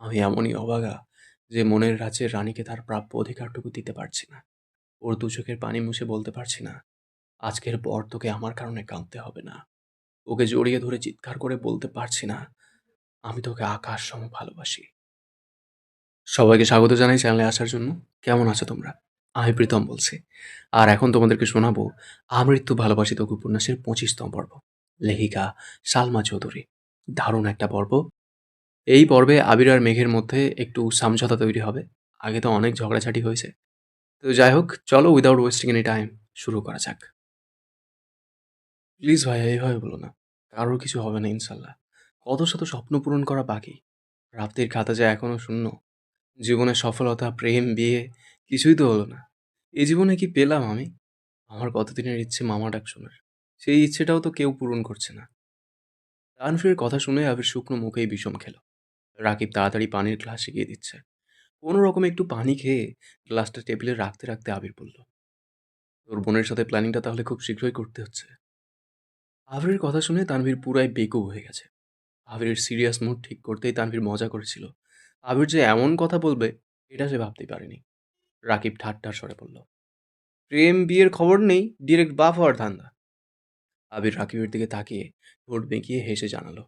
আমি এমনই অভাগা যে মনের রাজ্যের রানীকে তার প্রাপ্য অধিকারটুকু দিতে পারছি না। ওর দু চোখের পানি মুছে বলতে পারছি না, আজকের পর তোকে আমার কারণে কাঁদতে হবে না। ওকে জড়িয়ে ধরে চিৎকার করে বলতে পারছি না, আমি তোকে আকাশ সম ভালোবাসি। সবাইকে স্বাগত জানাই চ্যানেলে আসার জন্য। কেমন আছো তোমরা? আমি প্রীতম বলছি। আর এখন তোমাদেরকে শোনাবো আমৃত্যু ভালোবাসি তোকে উপন্যাসের 25তম পর্ব। লেখিকা সালমা চৌধুরী। দারুণ একটা পর্ব। এই পর্বে আবির আর মেঘের মধ্যে একটু সমঝোতা তৈরি হবে। আগে তো অনেক ঝগড়াঝাটি হয়েছে। তো যাই হোক, চলো উইদাউট ওয়েস্টিং এনি টাইম শুরু করা যাক। প্লিজ ভাইয়া এইভাবে বলো না। কারোর কিছু হবে না ইনশাল্লাহ। কত শত স্বপ্ন পূরণ করা বাকি। প্রাপ্তির খাতা যে এখনো শূন্য। জীবনে সফলতা, প্রেম, বিয়ে কিছুই তো হলো না। এই জীবনে কি পেলাম আমি? আমার কতদিনের ইচ্ছে মামা ডাক শোনার। সেই ইচ্ছেটাও তো কেউ পূরণ করছে না। তানভীরের কথা শুনে আবির শুকনো মুখেই বিষম খেল। রাকিব তাড়াতাড়ি পানির গ্লাস এগিয়ে দিচ্ছে। কোনো রকমে একটু পানি খেয়ে গ্লাসটা টেবিলে রাখতে রাখতে আবির বলল, তোর বোনের সাথে প্ল্যানিংটা তাহলে খুব শীঘ্রই করতে হচ্ছে। আবিরের কথা শুনে তানভীর পুরাই বেকুব হয়ে গেছে। আবিরের সিরিয়াস মুড ঠিক করতেই তানভীর মজা করেছিল। আবির যে এমন কথা বলবে এটা সে ভাবতেই পারেনি। রাকিব ঠাট্টার স্বরে বলল, প্রেম বিয়ের খবর নেই, ডিরেক্ট বাপ হওয়ার ধান্দা। আবির রাকিবের দিকে তাকিয়ে ঠোঁট বেঁকিয়ে হেসে জানালো,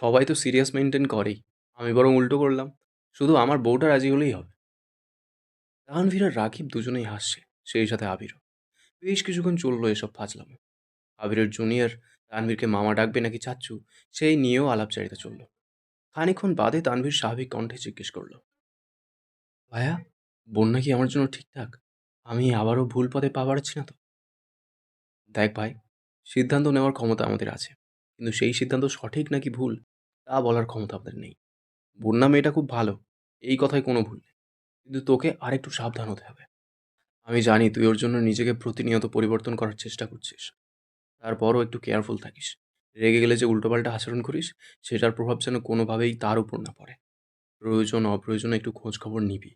সবাই তো সিরিয়াস মেনটেন করেই, আমি বরং উল্টো করলাম। শুধু আমার বউটা রাজি হলেই হবে। তানভীর আর রাকিব দুজনেই হাসছে, সেই সাথে আবিরও। বেশ কিছুক্ষণ চললো এসব ফাজলামো। আবিরের জুনিয়র তানভীরকে মামা ডাকবে নাকি চাচ্চু, সেই নিয়েও আলাপচারিতা চলল। খানিকক্ষণ বাদে তানভীর স্বাভাবিক কণ্ঠে জিজ্ঞেস করলো, ভাইয়া, বোন নাকি আমার জন্য ঠিকঠাক? আমি আবারও ভুল পথে পা বাড়াচ্ছি না তো? দেখ ভাই, সিদ্ধান্ত নেওয়ার ক্ষমতা আমাদের আছে, কিন্তু সেই সিদ্ধান্ত সঠিক নাকি ভুল তা বলার ক্ষমতা আমাদের নেই। বন্যা মেয়েটা খুব ভালো, এই কথায় কোনো ভুল নেই, কিন্তু তোকে আরেকটু সাবধান হতে হবে। আমি জানি তুই ওর জন্য নিজেকে প্রতিনিয়ত পরিবর্তন করার চেষ্টা করছিস, তারপরও একটু কেয়ারফুল থাকিস। রেগে গেলে যে উল্টোপাল্টা আচরণ করিস, সেটার প্রভাব যেন কোনোভাবেই তার উপর না পড়ে। প্রয়োজন অপ্রয়োজনে একটু খোঁজ খবর নিবি।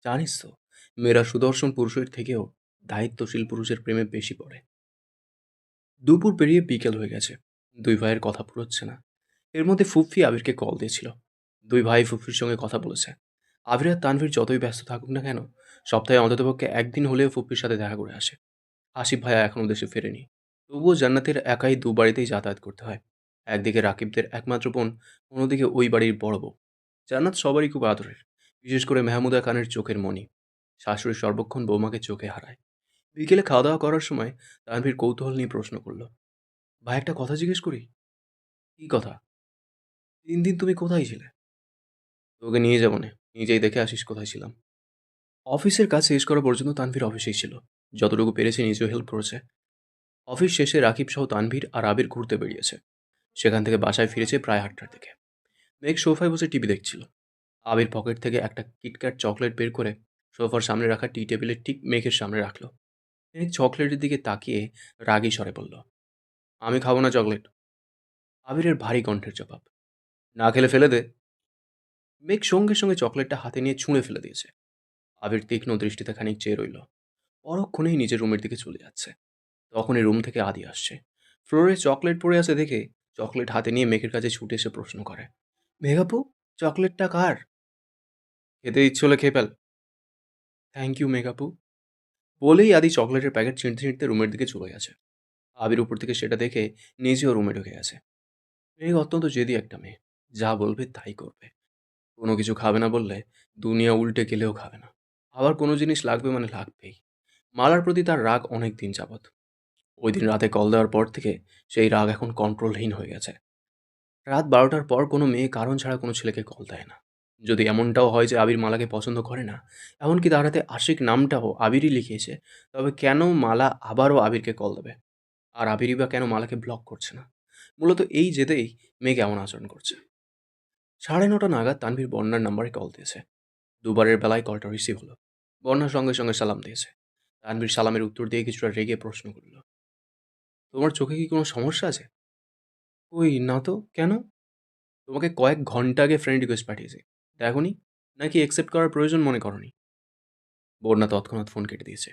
জানিস তো, মেয়েরা সুদর্শন পুরুষের থেকেও দায়িত্বশীল পুরুষের প্রেমে বেশি পড়ে। দুপুর পেরিয়ে বিকেল হয়ে গেছে। দুই ভাইয়ের কথা পুরোচ্ছে না। এর মধ্যে ফুফি আবিরকে কল দিয়েছিল। দুই ভাই ফুফির সঙ্গে কথা বলেছে। আবির আর তানভীর যতই ব্যস্ত থাকুক না কেন, সপ্তাহে অন্ততপক্ষে একদিন হলেও ফুফির সাথে দেখা করে আসে। আসিফ ভাইয়া এখনও দেশে ফেরেনি। তবুও জান্নাতের একাই দু বাড়িতেই যাতায়াত করতে হয়। একদিকে রাকিবদের একমাত্র বোন, অন্যদিকে ওই বাড়ির বড় বউ। জান্নাত সবারই খুব আদরের, বিশেষ করে মেহমুদা খানের চোখের মণি। শাশুড়ি সর্বক্ষণ বৌমাকে চোখে হারায়। বিকেলে খাওয়া দাওয়া করার সময় তানভীর কৌতূহল নিয়ে প্রশ্ন করল, ভাই একটা কথা জিজ্ঞেস করি? কি কথা? 3 দিন তুমি কোথায় ছিলে? তোকে নিয়ে যাবো না, নিজেই দেখে আসিস কোথায় ছিলাম। অফিসের কাজ শেষ করা পর্যন্ত তানভীর অফিসেই ছিল। যতটুকু পেরেছে নিজেও হেল্প করেছে। অফিস শেষে রাকিব সহ তানভীর আর আবির ঘুরতে বেরিয়েছে। সেখান থেকে বাসায় ফিরেছে প্রায় 8টার দিকে। মেঘ সোফায় বসে টিভি দেখছিল। আবির পকেট থেকে একটা কিটক্যাট চকলেট বের করে সোফার সামনে রাখা টি টেবিলের ঠিক মেঘের সামনে রাখলো। মেঘ চকলেটের দিকে তাকিয়ে রাগী স্বরে বলল, আমি খাবো না চকলেট। আবিরের ভারী কণ্ঠের জবাব, না খেলে ফেলে দে। মেঘ সঙ্গে সঙ্গে চকলেটটা হাতে নিয়ে ছুঁড়ে ফেলে দিয়েছে। আবির তীক্ষ্ণ দৃষ্টিতে খানিক চেয়ে রইল। পরক্ষণেই নিজের রুমের দিকে চলে যাচ্ছে। তখনই রুম থেকে আদি আসছে। ফ্লোরে চকলেট পড়ে আছে দেখে চকলেট হাতে নিয়ে মেঘের কাছে ছুটে এসে প্রশ্ন করে, মেঘাপু, চকলেটটা কার? খেতে ইচ্ছে হলে খেয়ে ফেল। Thank you মেঘাপু। বলেই আদি চকলেটের প্যাকেট ছিঁড়তে ছিঁড়তে রুমের দিকে চলে গেছে। আবির উপর থেকে সেটা দেখে নিজেও রুমে ঢুকে গেছে। মেঘ অত্যন্ত জেদি একটা মেয়ে, যা বলবে তাই করবে। কোনো কিছু খাবে না বললে দুনিয়া উল্টে গেলেও খাবে না। আবার কোনো জিনিস লাগবে মানে লাগবেই। মালার প্রতি তার রাগ অনেক দিন যাবৎ। ওই দিন রাতে কল দেওয়ার পর থেকে সেই রাগ এখন কন্ট্রোলহীন হয়ে গেছে। রাত 12টার পর কোনো মেয়ে কারণ ছাড়া কোনো ছেলেকে কল দেয় না। যদি এমনটাও হয় যে আবির মালাকে পছন্দ করে না, এমনকি তার হাতে আশিক নামটাও আবিরই লিখিয়েছে, তবে কেন মালা আবারও আবিরকে কল দেবে? আর আবিরই বা কেন মালাকে ব্লক করছে না? মূলত এই জেদেই মেয়ে কেমন আচরণ করছে। 9:30 নাগাদ তানভীর বন্যার নাম্বারে কল দিয়েছে। দুবারের বেলায় কলটা রিসিভ হলো। বন্যার সঙ্গে সঙ্গে সালাম দিয়েছে। তানভীর সালামের উত্তর দিয়ে কিছুটা রেগে প্রশ্ন করল, তোমার চোখে কি কোনো সমস্যা আছে? ওই না তো, কেন? তোমাকে কয়েক ঘন্টা আগে ফ্রেন্ড রিকোয়েস্ট পাঠিয়েছি, দেখোনি? নাকি অ্যাকসেপ্ট করার প্রয়োজন মনে করনি? বন্যা তৎক্ষণাৎ ফোন কেটে দিয়েছে।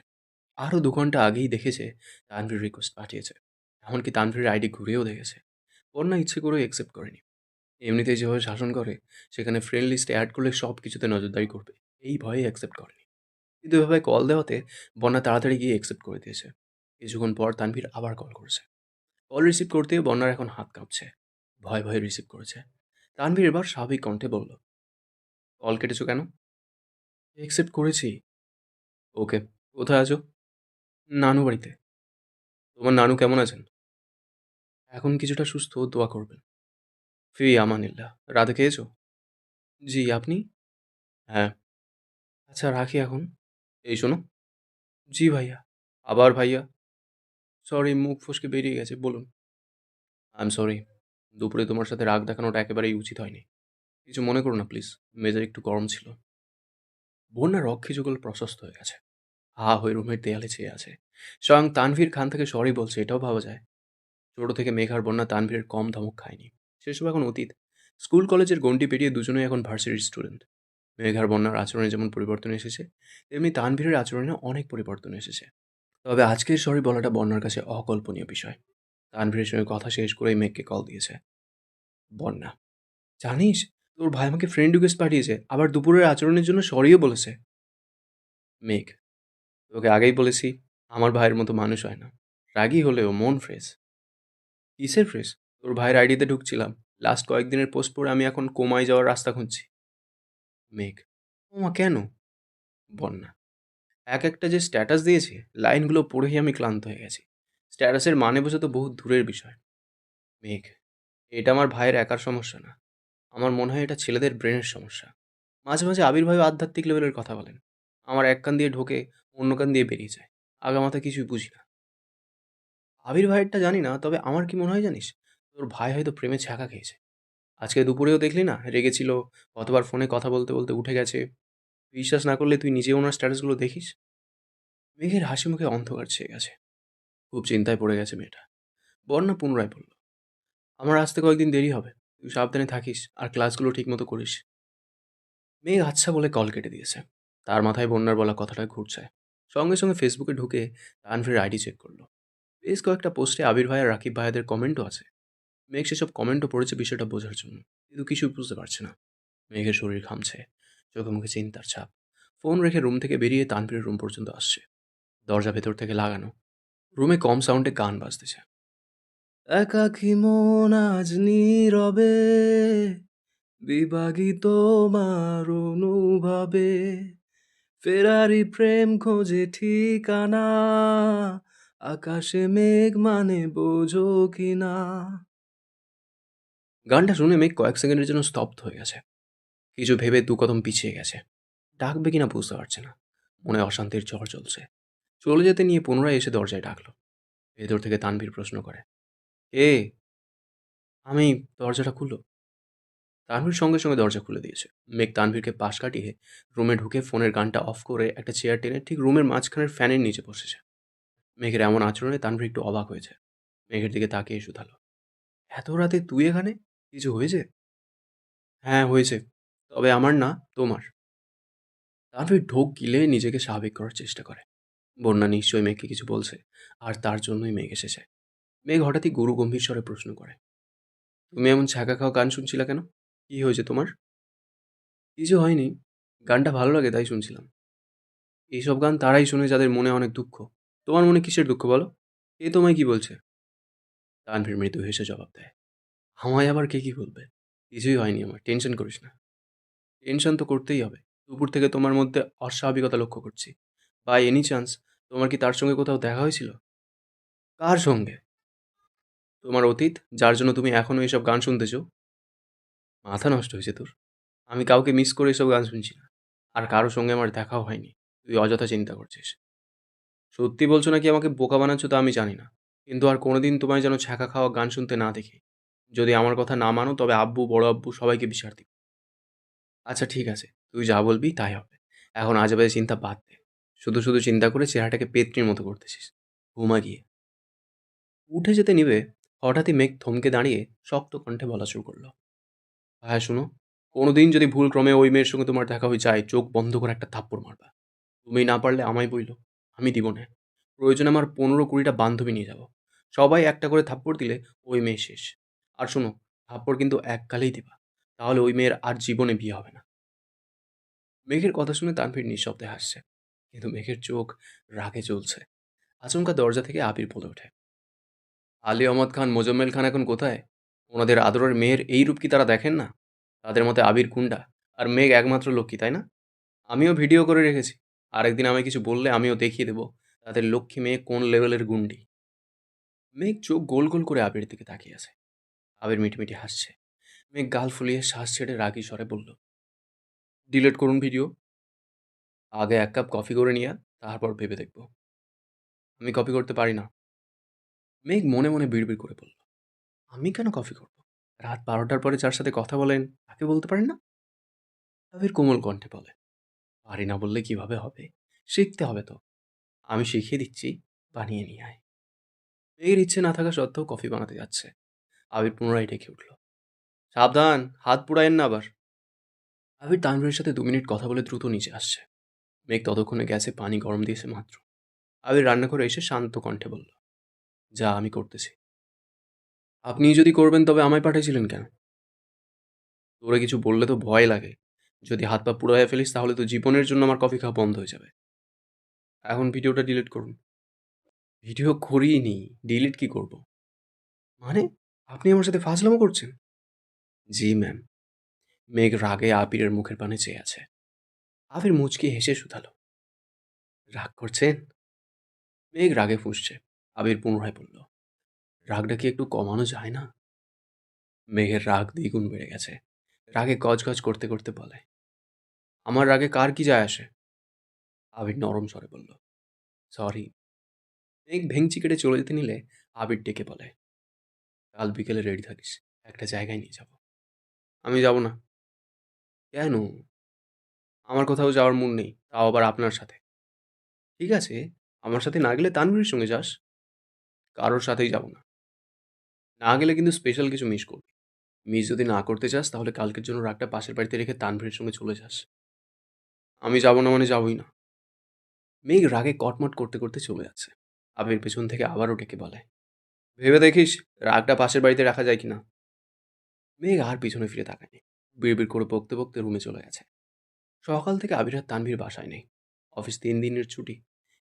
আরও 2 ঘন্টা আগেই দেখেছে তানভীর রিকোয়েস্ট পাঠিয়েছে। এমনকি তানভীরের আইডি ঘুরেও দেখেছে। বন্যা ইচ্ছে করেও অ্যাকসেপ্ট করেনি। এমনিতেই যেভাবে শাসন করে, সেখানে ফ্রেন্ড লিস্টে অ্যাড করলে সব কিছুতে নজরদারি করবে। এই ভয়ে অ্যাকসেপ্ট করেনি। কিন্তু এভাবে কল দেওয়াতে বন্যা তাড়াতাড়ি গিয়ে অ্যাকসেপ্ট করে দিয়েছে। কিছুক্ষণ পর তানভীর আবার কল করেছে। কল রিসিভ করতেই বন্যার এখন হাত কাঁপছে। ভয়ে ভয়ে রিসিভ করেছে। তানভীর এবার স্বাভাবিক কণ্ঠে বলল, কল কেটেছো কেন? অ্যাকসেপ্ট করেছি। ওকে। কোথায় আছো? নানু বাড়িতে। তোমার নানু কেমন আছেন? এখন কিছুটা সুস্থ, দোয়া করবেন। ফি আমানিল্লাহ। রাতে খেয়েছো? জি, আপনি? হ্যাঁ। আচ্ছা রাখি এখন। এই শোনো। জি ভাইয়া। আবার ভাইয়া? সরি, মুখ ফসকে বেরিয়ে গেছে, বলুন। I am sorry. দুপুরে তোমার সাথে রাগ দেখানোটা একেবারেই উচিত হয়নি। কিছু মনে করো না প্লিজ। মেজাজ একটু গরম ছিল। বন্যার রক্ষী যুগল প্রশস্ত হয়ে গেছে। হা হয়ে রুমের দেয়ালে চেয়ে আছে। স্বয়ং তানভীর খান থেকে সরি বলছে, এটাও ভাবা যায়। ছোট থেকে মেঘার বন্যা তানভীরের কম ধমক খায়নি। সেসব এখন অতীত। স্কুল কলেজের গণ্ডি পেরিয়ে দুজনেই এখন ভার্সিটির স্টুডেন্ট। মেঘার বন্যার আচরণে যেমন পরিবর্তন এসেছে, তেমনি তানভীরের আচরণে অনেক পরিবর্তন এসেছে। তবে আজকের সরি বলাটা বন্যার কাছে অকল্পনীয় বিষয়। তানভীরের সঙ্গে কথা শেষ করেই মেঘকে কল দিয়েছে। বন্যা, জানিস, তোর ভাই আমাকে ফ্রেন্ড রিকোয়েস্ট পাঠিয়েছে, আবার দুপুরের আচরণের জন্য সরিও বলেছে। মেঘ, তোকে আগেই বলেছি, আমার ভাইয়ের মতো মানুষ হয় না। রাগী হলেও মন ফ্রেশ। কিসের ফ্রেশ? তোর ভাইয়ের আইডিতে ঢুকছিলাম, লাস্ট কয়েকদিনের পোস্ট পড়ে আমি এখন কোমায় যাওয়ার রাস্তা খুঁজছি। মেঘ, ওমা কেন? বন্যা, এক একটা যে স্ট্যাটাস দিয়েছে, লাইনগুলো পড়েই আমি ক্লান্ত হয়ে গেছি। স্ট্যাটাসের মানে বোঝা তো বহু দূরের বিষয়। মেঘ, এটা আমার ভাইয়ের একার সমস্যা না। আমার মনে হয় এটা ছেলেদের ব্রেনের সমস্যা। মাঝে মাঝে আবির্ভাবে আধ্যাত্মিক লেভেলের কথা বলেন। আমার এক কান দিয়ে ঢোকে, অন্য কান দিয়ে বেরিয়ে যায়। আগামাথা কিছুই বুঝি না। আবির ভাইয়েরটা জানি না, তবে আমার কি মনে হয় জানিস, তোর ভাই হয়তো প্রেমে ছ্যাঁকা খেয়েছে। আজকে দুপুরেও দেখলি না, রেগেছিল, কতবার ফোনে কথা বলতে বলতে উঠে গেছে। বিশ্বাস না করলে তুই নিজে ওনার স্ট্যাটাসগুলো দেখিস। মেঘের হাসি মুখে অন্ধকার ছেয়ে গেছে। খুব চিন্তায় পড়ে গেছে মেয়েটা। বন্যা পুনরায় বলল, আমার আসতে কয়েকদিন দেরি হবে। তুই সাবধানে থাকিস আর ক্লাসগুলো ঠিক মতো করিস। মেঘ আচ্ছা বলে কল কেটে দিয়েছে। তার মাথায় বন্যার বলা কথাটা ঘুরছে। সঙ্গে সঙ্গে ফেসবুকে ঢুকে তানভীরের আইডি চেক করলো। বেশ কয়েকটা পোস্টে আবির ভাই আর রাকিব ভাইয়াদের কমেন্টও আছে। মেঘ সেসব কমেন্টও পড়েছে বিষয়টা বোঝার জন্য, কিন্তু কিছুই বুঝতে পারছে না। মেঘের শরীর ঘামছে, চোখে মুখে চিন্তার ছাপ। ফোন রেখে রুম থেকে বেরিয়ে তানভীরের রুম পর্যন্ত আসছে। দরজা ভেতর থেকে লাগানো। রুমে কম সাউন্ডে গান বাজতেছে। একাকী মন আজ নীরবে, বিভাগী তোমার অনুভবে, ফেরারি প্রেম খোঁজে ঠিকানা, আকাশে মেঘ মানে বোঝো কিনা। গানটা শুনে মেঘ কয়েক সেকেন্ডের জন্য স্তব্ধ হয়ে গেছে। কিছু ভেবে দু কদম পিছিয়ে গেছে। ডাকবে কিনা বুঝতে পারছে না। মনে অশান্তির ঝড় চলছে। চলে যেতে নিয়ে পুনরায় এসে দরজায় ডাকলো। ভেতর থেকে তানভীর প্রশ্ন করে, কে? আমি। দরজাটা খুললো। তানভীর সঙ্গে সঙ্গে দরজা খুলে দিয়েছে। মেঘ তানভীরকে পাশ কাটিয়ে রুমে ঢুকে ফোনের গানটা অফ করে একটা চেয়ার টেনে ঠিক রুমের মাঝখানের ফ্যানের নিচে বসেছে। মেঘের এমন আচরণে তানভীর একটু অবাক হয়েছে। মেঘের দিকে তাকিয়ে শুধালো, এত রাতে তুই এখানে? কিছু হয়েছে? হ্যাঁ হয়েছে, তবে আমার না, তোমার। তানভীর ঢোক গিলে নিজেকে স্বাভাবিক করার চেষ্টা করে। বন্যা নিশ্চয়ই মেঘকে কিছু বলছে, আর তার জন্যই মেঘ এসেছে। মেঘ হঠাৎই গুরু গম্ভীর স্বরে প্রশ্ন করে, তুমি এমন ছ্যাঁকা খাওয়া গান শুনছিলা কেন? কি হয়েছে তোমার? কিছু হয়নি, গানটা ভালো লাগে তাই শুনছিলাম। এইসব গান তারাই শোনে যাদের মনে অনেক দুঃখ। তোমার মনে কিসের দুঃখ বলো? এ তোমায় কি বলছে? তানভীর মৃদু হেসে জবাব দেয়, আমায় আবার কে কি বলবে? কিছুই হয়নি আমার, টেনশন করিস না। টেনশন তো করতেই হবে। দুপুর থেকে তোমার মধ্যে অস্বাভাবিকতা লক্ষ্য করছি। বাই এনি চান্স তোমার কি তার সঙ্গে কোথাও দেখা হয়েছিল? কার সঙ্গে? তোমার অতীত, যার জন্য তুমি এখনো এসব গান শুনতেছো। মাথা নষ্ট হয়েছে তোর? আমি কাউকে মিস করে এসব গান শুনছি না। আর কারো সঙ্গে আমার দেখাও হয়নি। তুই অযথা চিন্তা করছিস। সত্যি বলছো নাকি আমাকে বোকা বানাচ্ছ তা আমি জানি না। কিন্তু আর কোনোদিন তোমায় যেন ছ্যাঁকা খাওয়া গান শুনতে না দেখি। যদি আমার কথা না মানো তবে আব্বু, বড় আব্বু সবাইকে বিচার দিবো। আচ্ছা ঠিক আছে, তুই যা বলবি তাই হবে। এখন আজেবাজে চিন্তা বাদ দে। শুধু শুধু চিন্তা করে চেহারাটাকে পেত্নীর মতো করতেছিস। ঘুমা গিয়ে। উঠে যেতে নিবে, হঠাৎই মেঘ থমকে দাঁড়িয়ে শক্ত কণ্ঠে বলা শুরু করলো, ভাইয়া শুনো, কোনোদিন যদি ভুলক্রমে ওই মেয়ের সঙ্গে তোমার দেখা হয়ে যায়, চোখ বন্ধ করে একটা থাপ্পড় মারবা। তুমি না পারলে আমায় বইলো, আমি দিব না। প্রয়োজনে আমার ১৫-২০টা বান্ধবী নিয়ে যাব। সবাই একটা করে থাপ্পড় দিলে ওই মেয়ে শেষ। আর শোনো, থাপ্পড় কিন্তু এককালেই দিবা। তাহলে ওই মেয়ের আর জীবনে বিয়ে হবে না। মেঘের কথা শুনে তানভীর নিঃশব্দে হাসছে। কিন্তু মেঘের চোখ রাগে জ্বলছে। আচমকা দরজা থেকে আবির বলে ওঠে, আলী আহমদ খান, মোজাম্মেল খান এখন কোথায়? ওনাদের আদরের মেয়ের এই রূপ কি তারা দেখেন না? তাদের মতে আবির গুন্ডা, আর মেঘ একমাত্র লক্ষ্মী, তাই না? আমিও ভিডিও করে রেখেছি। আরেকদিন আমায় কিছু বললে আমিও দেখিয়ে দেবো তাদের লক্ষ্মী মেয়ে কোন লেভেলের গুন্ডি। মেঘ চোখ গোল গোল করে আবির দিকে তাকিয়ে আছে। আবির মিটিমিটি হাসছে। মেঘ গাল ফুলিয়ে শ্বাস ছেড়ে রাগী স্বরে বলল, ডিলিট করুন ভিডিও। আগে এক কাপ কফি করে নিয়ে তারপর ভেবে দেখব। আমি কপি করতে পারি না। মেঘ মনে মনে বিড়বিড় করে বলল, আমি কেন কফি করব? রাত 12টার পরে যার সাথে কথা বলেন তাকে বলতে পারেন না? আবির কোমল কণ্ঠে বলে, পারি না বললে কিভাবে হবে? শিখতে হবে তো। আমি শিখিয়ে দিচ্ছি, বানিয়ে নিয়ে আয়। মেঘের ইচ্ছে না থাকা সত্ত্বেও কফি বানাতে যাচ্ছে। আবির পুনরায় ডেকে উঠল, সাবধান, হাত পুড়ায়েন না আবার। আবির তানভীরের সাথে 2 মিনিট কথা বলে দ্রুত নিচে আসছে। মেঘ ততক্ষণে গ্যাসে পানি গরম দিয়েছে মাত্র। আবির রান্নাঘরে এসে শান্ত কণ্ঠে বলল, যা আমি করতেছি। আপনি যদি করবেন তবে আমায় পাঠিয়েছিলেন কেন? তোরে কিছু বললে তো ভয় লাগে। যদি হাত পা পুড়াইয়া ফেলিস তাহলে তো জীবনের জন্য আমার কফি খাওয়া বন্ধ হয়ে যাবে। এখন ভিডিওটা ডিলিট করুন। ভিডিও করিনি, ডিলিট কি করব? মানে, আপনি আমার সাথে ফাজলামো করছেন? জি ম্যাম। মেঘ রাগে আবিরের মুখের পানে চেয়ে আছে। আবির মুচকি হেসে শুধালো, রাগ করছেন? মেঘ রাগে ফুঁসছে। আবির পুনরায় বলল, রাগটা কি একটু কমানো যায় না? মেঘের রাগ দ্বিগুণ বেড়ে গেছে। রাগে গজগজ করতে করতে বলে, আমার রাগে কার কি যায় আসে? আবির নরম স্বরে বলল, সরি। মেঘ ভেংচি কেটে চলে যেতে নিলে আবির ডেকে বলে, কাল বিকেলে রেডি থাকিস, একটা জায়গায় নিয়ে যাব। আমি যাব না। কেন? আমার কোথাও যাওয়ার মুড নেই, তাও আবার আপনার সাথে। ঠিক আছে, আমার সাথে না গেলে তানভীরের সঙ্গে যাস। কারোর সাথেই যাব না। না গেলে কিন্তু স্পেশাল কিছু মিস করবি। মিস যদি না করতে চাস তাহলে কালকের জন্য রাগটা পাশের বাড়িতে রেখে তানভীরের সঙ্গে চলে যাস। আমি যাব না মানে যাবই না। মেঘ রাগে কটমট করতে করতে চলে যাচ্ছে। আবির পেছন থেকে আবারও ডেকে বলে, ভেবে দেখিস রাগটা পাশের বাড়িতে রাখা যায় কিনা। মেঘ আর পিছনে ফিরে তাকায়নি। বিড়বিড় করে বকতে বকতে রুমে চলে গেছে। সকাল থেকে আবির আর তানভীর বাসায় নেই। অফিস 3 দিনের ছুটি,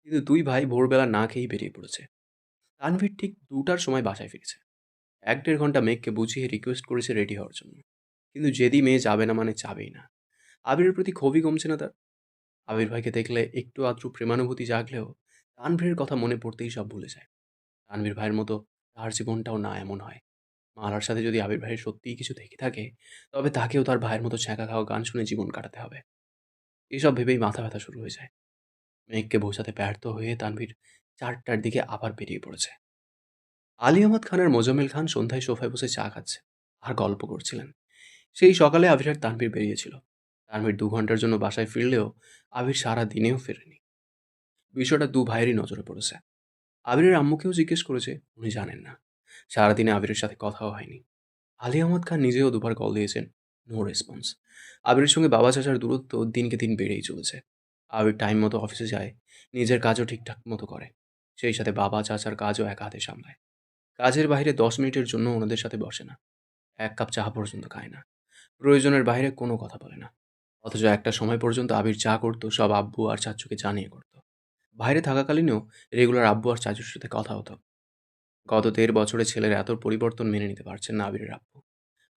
কিন্তু দুই ভাই ভোরবেলা না খেয়েই বেরিয়ে পড়েছে। তানভীর ঠিক 2টার সময় বাসায় ফিরেছে। 1-1.5 ঘন্টা মেঘকে বুঝিয়ে রিকোয়েস্ট করেছে রেডি হওয়ার জন্য, কিন্তু যেদি মেয়ে যাবে না মানে যাবেই না। আবিরের প্রতি ক্ষোভই কমছে না তার। আবির ভাইকে দেখলে একটু আধটু প্রেমানুভূতি জাগলেও তানভীরের কথা মনে পড়তেই সব ভুলে যায়। তানভীর ভাইয়ের মতো তার জীবনটাও না এমন হয়। মালার সাথে যদি আবির ভাইয়ের সত্যিই কিছু থেকে থাকে, তবে তাকেও তার ভাইয়ের মতো ছ্যাঁকা খাওয়া গান শুনে জীবন কাটাতে হবে। এসব ভেবেই মাথা ব্যথা শুরু হয়ে যায়। মেঘকে বোঝাতে ব্যর্থ হয়ে তানভীর 4টার দিকে আবার বেরিয়ে পড়েছে। আলী আহমদ খান আর মোজাম্মেল খান সন্ধ্যায় সোফায় বসে চা খাচ্ছে আর গল্প করছিলেন। সেই সকালে আবির আর তানভীর বেরিয়েছিল। তানভীর 2 ঘন্টার জন্য বাসায় ফিরলেও আবির সারা দিনেও ফেরেনি। বিষয়টা দু ভাইয়েরই নজরে পড়েছে। আবিরের আম্মুকেও জিজ্ঞেস করেছে, উনি জানেন না। সারাদিনে আবিরের সাথে কথাও হয়নি। আলী আহমদ খান নিজেও দুবার কল দিয়েছেন, নো রেসপন্স। আবিরের সঙ্গে বাবা চাচার দূরত্ব দিনকে দিন বেড়েই চলেছে। আবির টাইম মতো অফিসে যায়, নিজের কাজও ঠিকঠাক মতো করে। সেই সাথে বাবা চাচার কাজও এক হাতে সামলায়। কাজের বাইরে 10 মিনিটের জন্য ওনাদের সাথে বসে না, এক কাপ চা পর্যন্ত খায় না। প্রয়োজনের বাইরে কোনো কথা বলে না। অথচ একটা সময় পর্যন্ত আবির যা করতো সব আব্বু আর চাচুকে জানিয়ে করতো। বাইরে থাকাকালীনও রেগুলার আব্বু আর চাচুর সাথে কথা হতো। গত 1.5 বছরে ছেলের এত পরিবর্তন মেনে নিতে পারছেন না আবিরের আব্বু।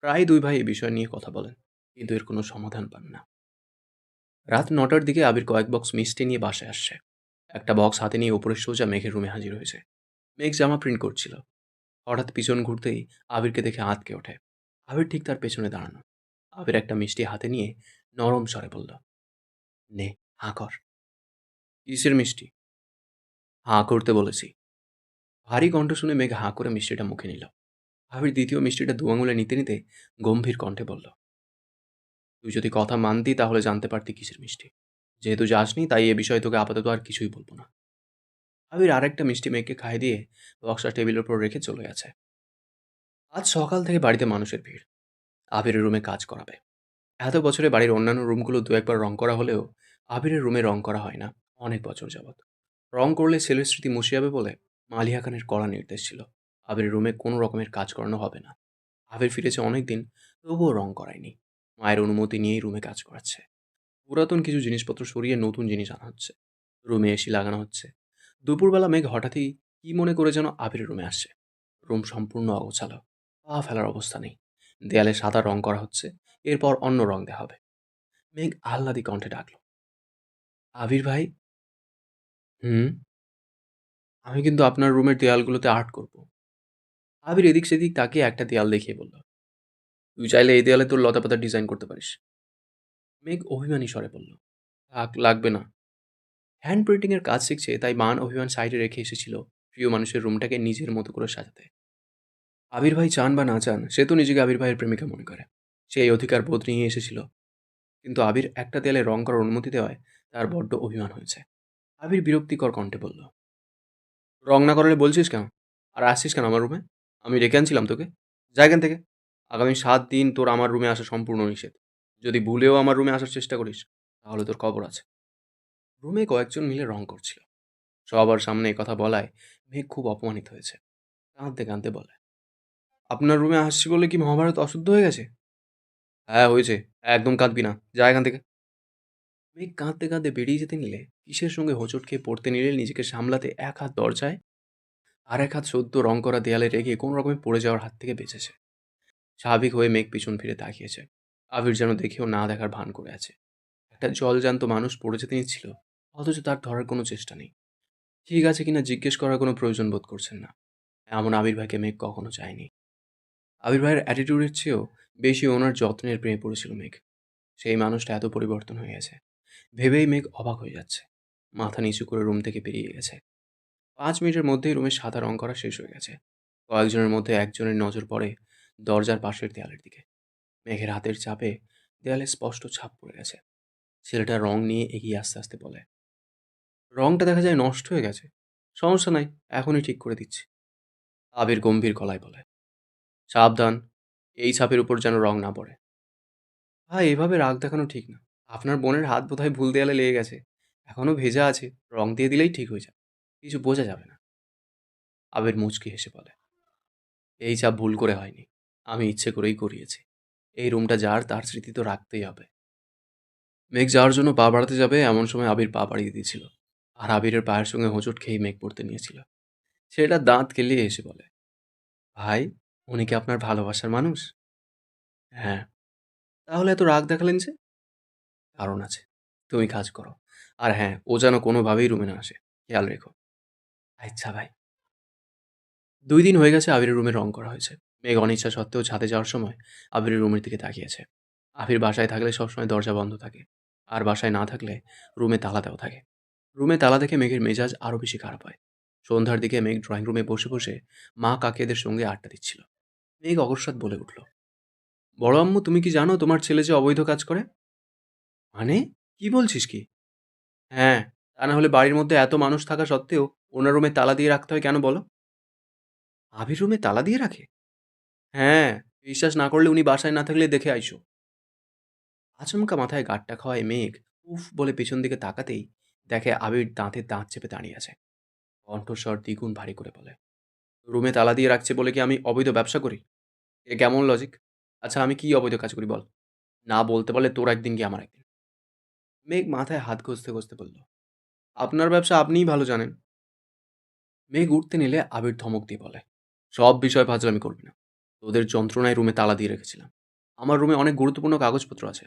প্রায় দুই ভাই এই বিষয় নিয়ে কথা বলেন, কিন্তু এর কোনো সমাধান পান না। রাত 9টার দিকে আবির কয়েক বক্স মিষ্টি নিয়ে বাসায় আসছে। একটা বক্স হাতে নিয়ে উপরে সোজা মেঘের রুমে হাজির হয়েছে। মেঘ জামা প্রিন্ট করছিল। হঠাৎ পিছন ঘুরতেই আবিরকে দেখে আঁতকে ওঠে। আবির ঠিক তার পেছনে দাঁড়ানো। আবির একটা মিষ্টি হাতে নিয়ে নরম স্বরে বলল, নে, হাঁ কর। কিসের মিষ্টি? হাঁ করতে বলেছি। ভারী কণ্ঠ শুনে মেঘ হাঁ করে মিষ্টিটা মুখে নিল। আবির দ্বিতীয় মিষ্টিটা 2 আঙুলে নিতে নিতে গম্ভীর কণ্ঠে বলল, তুই যদি কথা মানতি তাহলে জানতে পারতি কিসের মিষ্টি। যেহেতু যাসনি তাই এ বিষয়ে তোকে আপাতত আর কিছুই বলবো না। আবির আরেকটা মিষ্টি মেঘকে খাইয়ে দিয়ে বক্সটা টেবিলের উপর রেখে চলে গেছে। আজ সকাল থেকে বাড়িতে মানুষের ভিড়। আবিরের রুমে কাজ করাবে। এত বছরে বাড়ির অন্যান্য রুমগুলো দু একবার রং করা হলেও আবিরের রুমে রং করা হয় না অনেক বছর যাবৎ। রং করলে ছেলের স্মৃতি মুছে যাবে বলে মালিয়া খানের কড়া নির্দেশ ছিল, আবিরের রুমে কোনো রকমের কাজ করানো হবে না। আবির ফিরেছে অনেক দিন, তবুও রং করায়নি। মায়ের অনুমতি নিয়েই রুমে কাজ করাচ্ছে। পুরাতন কিছু জিনিসপত্র সরিয়ে নতুন জিনিস আনা হচ্ছে। রুমে এসি লাগানো হচ্ছে। দুপুরবেলা মেঘ হঠাৎই কি মনে করে যেন আবিরের রুমে আসছে। রুম সম্পূর্ণ অগোছালো। পা ফেলার অবস্থা নেই। দেয়ালে সাদা রং করা হচ্ছে। এরপর অন্য রং দেওয়া হবে। মেঘ আহ্লাদি কণ্ঠে ডাকল, আবির ভাই। হুম। আমি কিন্তু আপনার রুমের দেয়ালগুলোতে আর্ট করব। আবির এদিক সেদিক তাকিয়ে একটা দেয়াল দেখিয়ে বলল, তুই চাইলে এই দেয়ালে তোর লতাপাতার ডিজাইন করতে পারিস। মেঘ অভিমানী স্বরে বলল, থাক, লাগবে না। হ্যান্ড প্রিন্টিং এর কাজ শিখছে, তাই মান অভিমান সাইডে রেখে এসেছিল প্রিয় মানুষের রুমটাকে নিজের মতো করে সাজাতে। আবির ভাই চান বা না চান, সে তো নিজেকে আবির ভাইয়ের প্রেমিকা মনে করে। সে এই অধিকার বোধ নিয়ে এসেছিল। কিন্তু আবির একটা দেয়ালে রং করার অনুমতি দেওয়ায় তার বড্ড অভিমান হয়েছে। আবির বিরক্তিকর কণ্ঠে বলল, রং না করালে বলছিস কেন? আর আসছিস কেন আমার রুমে? আমি ডেকে আনছিলাম তোকে? যা এখান থেকে। আগামী 7 দিন তোর আমার রুমে আসা সম্পূর্ণ নিষেধ। যদি ভুলেও আমার রুমে আসার চেষ্টা করিস, তাহলে তোর খবর আছে। রুমে কয়েকজন মিলে রং করছিল। সবার সামনে কথা বলায় মেঘ খুব অপমানিত হয়েছে। কাঁদতে কাঁদতে বলে, আপনার রুমে আসছি বলে কি মহাভারত অশুদ্ধ হয়ে গেছে? হ্যাঁ, হয়েছে। একদম কাঁদবি না, যা এখান থেকে। মেঘ কাঁদতে কাঁদতে বেরিয়ে যেতে নিলে কিসের সঙ্গে হোঁচট খেয়ে পড়তে নিলে নিজেকে সামলাতে এক হাত দরজায় আর এক হাত সদ্য রং করা দেয়ালে রেখে কোনো রকমে পড়ে যাওয়ার হাত থেকে বেঁচেছে। স্বাভাবিক হয়ে মেঘ পিছন ফিরে তাকিয়েছে। আবির যেন দেখেও না দেখার ভান করে আছে। একটা জলজ্যান্ত মানুষ পড়ে যেতে নিচ্ছিল, অথচ তার ধরার কোনো চেষ্টা নেই। ঠিক আছে কিনা জিজ্ঞেস করার কোনো প্রয়োজন বোধ করছেন না। এমন আবির ভাইকে মেঘ কখনো চায়নি। আবির ভাইয়ের অ্যাটিটিউডের চেয়েও বেশি ওনার যত্নের প্রেমে পড়েছিল মেঘ। সেই মানুষটা এত পরিবর্তন হয়ে গেছে ভেবেই মেঘ অবাক হয়ে যাচ্ছে। মাথা নিচু করে রুম থেকে বেরিয়ে গেছে। 5 মিনিটের মধ্যেই রুমে সাদা রং করা শেষ হয়ে গেছে। কয়েকজনের মধ্যে একজনের নজর পড়ে দরজার পাশের দেয়ালের দিকে। মেঘের হাতের চাপে দেয়ালে স্পষ্ট ছাপ পড়ে গেছে। ছেলেটা রং নিয়ে এগিয়ে আস্তে আস্তে বলে, রংটা দেখা যায় নষ্ট হয়ে গেছে। সমস্যা নাই, এখনই ঠিক করে দিচ্ছি। আবির গম্ভীর গলায় বলে, সাবধান, এই ছাপের উপর যেন রং না পড়ে। ভাই, এভাবে রাগ দেখানো ঠিক না। আপনার বোনের হাত বোধহয় ভুল দেয়ালে লেগে গেছে। এখনো ভেজা আছে। রং দিয়ে দিলেই ঠিক হয়ে যাবে। কিছু বোঝা যাবে না। আবির মুচকি হেসে বলে, এই ছাপ ভুল করে হয়নি। আমি ইচ্ছে করেই করিয়েছি। এই রুমটা যার, তার স্মৃতি তো রাখতেই হবে। মেঘ যাওয়ার জন্য পা বাড়াতে যাবে এমন সময় আবির পা বাড়িয়ে দিয়েছিল। আর আবিরের পায়ের সঙ্গে হোঁচট খেয়ে মেঘ পড়তে নিয়েছিল। ছেলেটা দাঁত কেলিয়ে এসে বলে, ভাই, উনি কি আপনার ভালোবাসার মানুষ? হ্যাঁ। তাহলে এত রাগ দেখালেন যে? কারণ আছে। তুমি কাজ করো। আর হ্যাঁ, ও যেন কোনোভাবেই রুমে না আসে। খেয়াল রেখো। আচ্ছা ভাই। 2 দিন হয়ে গেছে আবিরের রুমে রং করা হয়েছে। মেঘ অনিচ্ছা সত্ত্বেও ছাদে যাওয়ার সময় আবিরের রুমের দিকে তাকিয়েছে। আবির বাসায় থাকলে সবসময় দরজা বন্ধ থাকে। আর বাসায় না থাকলে রুমে তালা দেওয়া থাকে। রুমে তালা দেখে মেঘের মেজাজ আরও বেশি খারাপ হয়। সন্ধ্যার দিকে মেঘ ড্রয়িং রুমে বসে বসে মা কাকিদের সঙ্গে আড্ডা দিচ্ছিল। মেঘ অকস্মাৎ বলে উঠল, বড় আম্মু, তুমি কি জানো তোমার ছেলে যে অবৈধ কাজ করে? মানে? কি বলছিস কি? হ্যাঁ, তা না হলে বাড়ির মধ্যে এত মানুষ থাকা সত্ত্বেও ওনার রুমে তালা দিয়ে রাখতে হয় কেন বলো? আবির রুমে তালা দিয়ে রাখে? হ্যাঁ, বিশ্বাস না করলে উনি বাসায় না থাকলে দেখে আইসো। আচমকা মাথায় গাঁটটা খাওয়ায় মেঘ উফ বলে পেছন দিকে তাকাতেই দেখে আবির দাঁতে দাঁত চেপে দাঁড়িয়ে আছে। কণ্ঠস্বর দ্বিগুণ ভারী করে বলে, রুমে তালা দিয়ে রাখছে বলে কি আমি অবৈধ ব্যবসা করি? এ কেমন লজিক? আচ্ছা, আমি কি অবৈধ কাজ করি বল? না বলতে পারলে তোর একদিন কি আমার একদিন। মেঘ মাথায় হাত ঘষতে ঘষতে বলল, আপনার ব্যবসা আপনিই ভালো জানেন। মেঘ উঠতে নিলে আবির ধমক দিয়ে বলে, সব বিষয়ে ফাজলামি করবি না। তোদের যন্ত্রণায় রুমে তালা দিয়ে রেখেছিলাম। আমার রুমে অনেক গুরুত্বপূর্ণ কাগজপত্র আছে,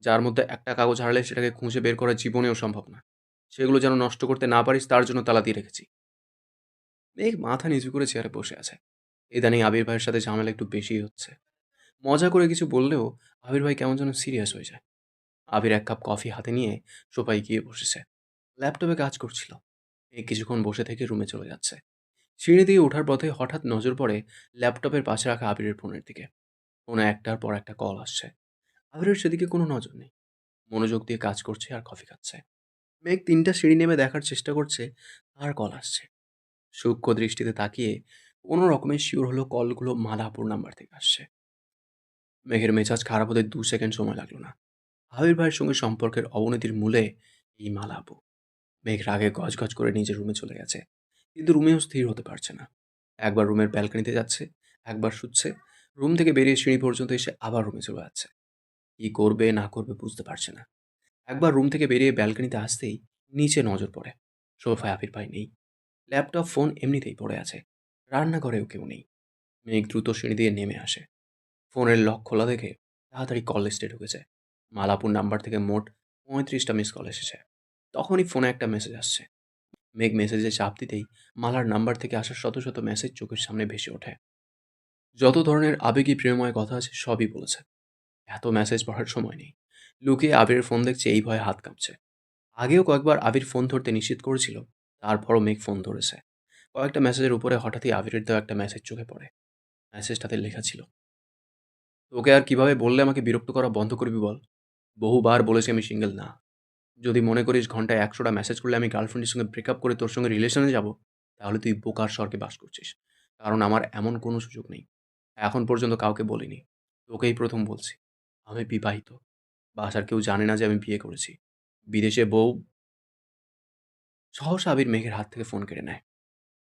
যার মধ্যে একটা কাগজ হারালে সেটাকে খুঁজে বের করা জীবনেও সম্ভব না। সেগুলো যেন নষ্ট করতে না পারিস তার জন্য তালা দিয়ে রেখেছি। মেঘ মাথা নিচু করে চেয়ারে বসে আছে। ইদানিং আবির ভাইয়ের সাথে ঝামেলা একটু বেশিই হচ্ছে। মজা করে কিছু বললেও আবির ভাই কেমন যেন সিরিয়াস হয়ে যায়। আবির এক কাপ কফি হাতে নিয়ে সোফায় গিয়ে বসেছে। ল্যাপটপে কাজ করছিল। মেঘ কিছুক্ষণ বসে থেকে রুমে চলে যাচ্ছে। সিঁড়ি দিয়ে ওঠার পথে হঠাৎ নজর পড়ে ল্যাপটপের পাশে রাখা আবিরের ফোনের দিকে। ফোনে একটার পর একটা কল আসছে। আবিরের সেদিকে কোনো নজর নেই। মনোযোগ দিয়ে কাজ করছে আর কফি খাচ্ছে। মেঘ 3টা সিঁড়ি নেমে দেখার চেষ্টা করছে আর কল আসছে। সূক্ষ্ম দৃষ্টিতে তাকিয়ে কোনো রকমের শিওর হলো কলগুলো মালাপুর নাম্বার থেকে আসছে। মেঘের মেজাজ খারাপ হতে 2 সেকেন্ড সময় লাগলো না। আবির ভাইয়ের সঙ্গে সম্পর্কের অবনতির মূলে এই মালাপু। মেঘ রাগে গজগজ করে নিজের রুমে চলে গেছে। কিন্তু রুমেও স্থির হতে পারছে না। একবার রুমের ব্যালকনিতে যাচ্ছে, একবার শুচ্ছে, রুম থেকে বেরিয়ে সিঁড়ি পর্যন্ত এসে আবার রুমে চলে যাচ্ছে। কি করবে না করবে বুঝতে পারছে না। একবার রুম থেকে বেরিয়ে ব্যালকনিতে আসতেই নিচে নজর পড়ে। সোফায় আবির ভাই নেই। ল্যাপটপ, ফোন এমনিতেই পড়ে আছে। রান্নাঘরেও কেউ নেই। মেঘ দ্রুত সিঁড়ি দিয়ে নেমে আসে। ফোনের লক খোলা দেখে তাড়াতাড়ি কল লিস্টে ঢুকেছে। মালাপুর নাম্বার থেকে মোট ৩৫টা মিস কল এসেছে। তখনই ফোনে একটা মেসেজ আসছে। মেঘ মেসেজে চাপ দিতেই মালার নাম্বার থেকে আসা শত শত মেসেজ চোখের সামনে ভেসে ওঠে। যত ধরনের আবেগী প্রেমময় কথা আছে সবই বলেছে। এত মেসেজ পড়ার সময় নেই। লুকিয়ে আবিরের ফোন দেখছে, এই ভয়ে হাত কাঁপছে। আগেও কয়েকবার আবির ফোন ধরতে নিষেধ করেছিল, তারপরও মেঘ ফোন ধরেছে। কয়েকটা মেসেজের উপরে হঠাৎই আবিরের দেওয়া একটা মেসেজ চোখে পড়ে। মেসেজটাতে লেখা ছিল, তোকে আর কিভাবে বললে আমাকে বিরক্ত করা বন্ধ করবি বল। বহুবার বলেছি আমি সিঙ্গেল না। যদি মনে করিস ঘন্টায় ১০০টা মেসেজ করলে আমি গার্লফ্রেন্ডের সঙ্গে ব্রেকআপ করে তোর সঙ্গে রিলেশনে যাব, তাহলে তুই বোকার স্বর্গে বাস করছিস। কারণ আমার এমন কোনো সুযোগ নেই। এখন পর্যন্ত কাউকে বলিনি। তোকেই প্রথম বলছি। আমি বিবাহিত। বাসার কেউ জানে না যে আমি বিয়ে করেছি। বিদেশে বউ। সহসা আবির মেঘের হাত থেকে ফোন কেড়ে নেয়।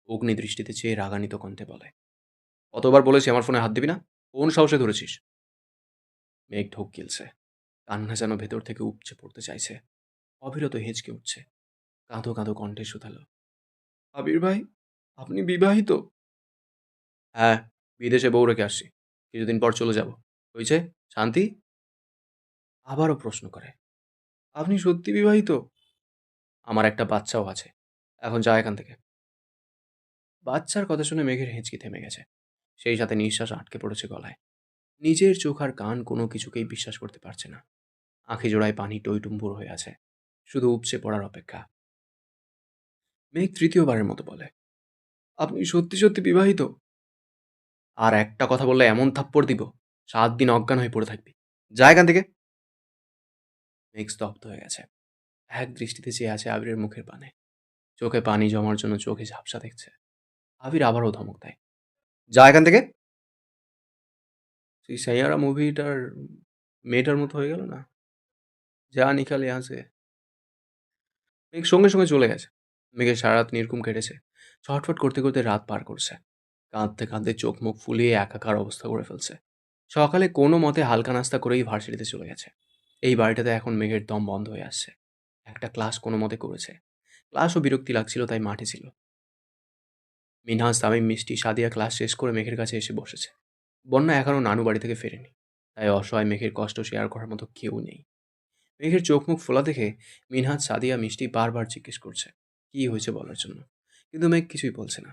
অগ্নি দৃষ্টিতে চেয়ে রাগান্বিত কণ্ঠে বলে, কতবার বলেছি আমার ফোনে হাত দিবি না? কোন সাহসে ধরেছিস? মেঘ ঢোক গিলছে। কান্না যেন ভেতর থেকে উপচে পড়তে চাইছে। অবিরত হেঁচকে উঠছে। কাঁদো কাঁদো কণ্ঠে শুধালো, আবির ভাই, আপনি বিবাহিত? হ্যাঁ, বিদেশে বউ রেখে আসছি। কিছুদিন পর চলে যাব। হয়েছে? শান্তি? আবারও প্রশ্ন করে, আপনি সত্যি বিবাহিত? আমার একটা বাচ্চাও আছে। এখন যা এখান থেকে। বাচ্চার কথা শুনে মেঘের হেঁচকি থেমে গেছে। সেই সাথে নিঃশ্বাস আটকে পড়েছে গলায়। নিজের চোখ আর কান কোনো কিছুকেই বিশ্বাস করতে পারছে না। আঁখি জোড়ায় পানি টইটুম্বুর হয়ে আছে। শুধু উপচে পড়ার অপেক্ষা। মেঘ তৃতীয়বারের মতো বলে, আপনি সত্যি সত্যি বিবাহিত? আর একটা কথা বললে এমন থাপ্পড় দিব, ৭ দিন অজ্ঞান হয়ে পড়ে থাকবি। যা এখান থেকে। মেঘ স্তব্ধ হয়ে গেছে। এক দৃষ্টিতে চেয়ে আছে আবিরের মুখের পানে। চোখে পানি জমার জন্য চোখে ঝাপসা দেখছে। আবির আবারও ধমক দেয়, যা এখান থেকে। সেই সাইয়ারা মুভিটার মেয়েটার মতো হয়ে গেল না? যা নিকাল यहाँ से। মেঘ সঙ্গে সঙ্গে চলে গেছে। মেঘের সারা রাত নির্ঘুম কেটেছে। ছটফট করতে করতে রাত পার করছে। কাঁদতে কাঁদতে চোখ মুখ ফুলিয়ে একাকার অবস্থা করে ফেলছে। সকালে কোনো মতে হালকা নাস্তা করেই ভার্সিটিতে চলে গেছে। এই বাড়িটাতে এখন মেঘের দম বন্ধ হয়ে আসছে। একটা ক্লাস কোনো মতে করেছে। ক্লাসও বিরক্তি লাগছিল, তাই মাঠে ছিল। মিনহাজ, তামিম, মিষ্টি, সাদিয়া ক্লাস শেষ করে মেঘের কাছে এসে বসেছে। বন্যা এখনও নানু বাড়ি থেকে ফেরেনি। তাই অসহায় মেঘের কষ্ট শেয়ার করার মতো কেউ নেই। মেঘের চোখ মুখ ফোলা দেখে মিনহাজ, সাদিয়া, মিষ্টি বারবার জিজ্ঞেস করছে কী হয়েছে বলার জন্য। কিন্তু মেঘ কিছুই বলছে না।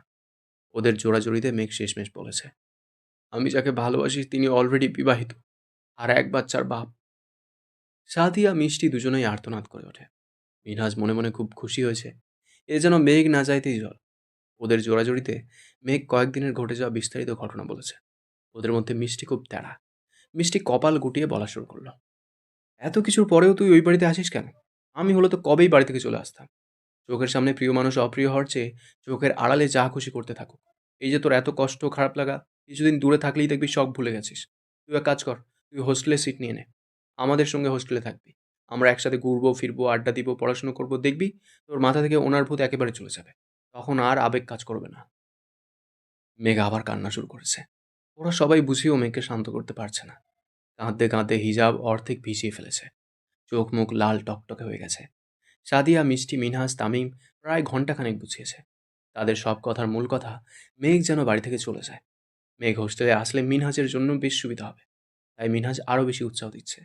ওদের জোড়াজুড়িতে মেঘ শেষমেশ বলেছে, আমি যাকে ভালোবাসি তিনি অলরেডি বিবাহিত, আর এক বাচ্চার বাপ। সাদিয়া, মিষ্টি দুজনেই আর্তনাদ করে ওঠে। মিনহাজ মনে মনে খুব খুশি হয়েছে। এ যেন মেঘ না চাইতেই জল। ওদের জোড়াজুড়িতে মেঘ কয়েকদিনের ঘটে যাওয়া বিস্তারিত ঘটনা বলেছে। ওদের মধ্যে মিষ্টি খুব তেড়া। মিষ্টি কপাল গুটিয়ে বলা শুরু করলো, এত কিছুর পরেও তুই ওই বাড়িতে আসিস কেন? আমি হলে তো কবেই বাড়ি থেকে চলে আসতাম। চোখের সামনে প্রিয় মানুষ অপ্রিয় হওয়ার চেয়ে চোখের আড়ালে যা খুশি করতে থাকুক। এই যে তোর এত কষ্ট খারাপ লাগা, কিছুদিন দূরে থাকলেই দেখবি সব ভুলে গেছিস। তুই এক কাজ কর, তুই হোস্টেলে সিট নিয়ে নে। আমাদের সঙ্গে হোস্টেলে থাকবি। আমরা একসাথে ঘুরবো ফিরবো, আড্ডা দিব, পড়াশুনো করবো, দেখবি তোর মাথা থেকে ওনার ভূত একেবারে চলে যাবে। তখন আর আবেগ কাজ করবে না। মেঘ আবার কান্না শুরু করেছে। ওরা সবাই বুঝিয়েও মেঘকে শান্ত করতে পারছে না। কাঁদতে কাঁদতে হিজাব অর্ধেক ভিজিয়ে ফেলেছে। চোখ মুখ লাল টকটকে হয়ে গেছে। সাদিয়া, মিষ্টি, মিনহাজ, তামিম প্রায় ঘন্টাখানেক বুঝিয়েছে। তাদের সব কথার মূল কথা, মেঘ যেন বাড়ি থেকে চলে যায়। মেঘ হোস্টেলে আসলে মিনহাজের জন্য বেশ সুবিধা হবে। তাই মিনহাজ আরও বেশি উৎসাহ দিচ্ছে।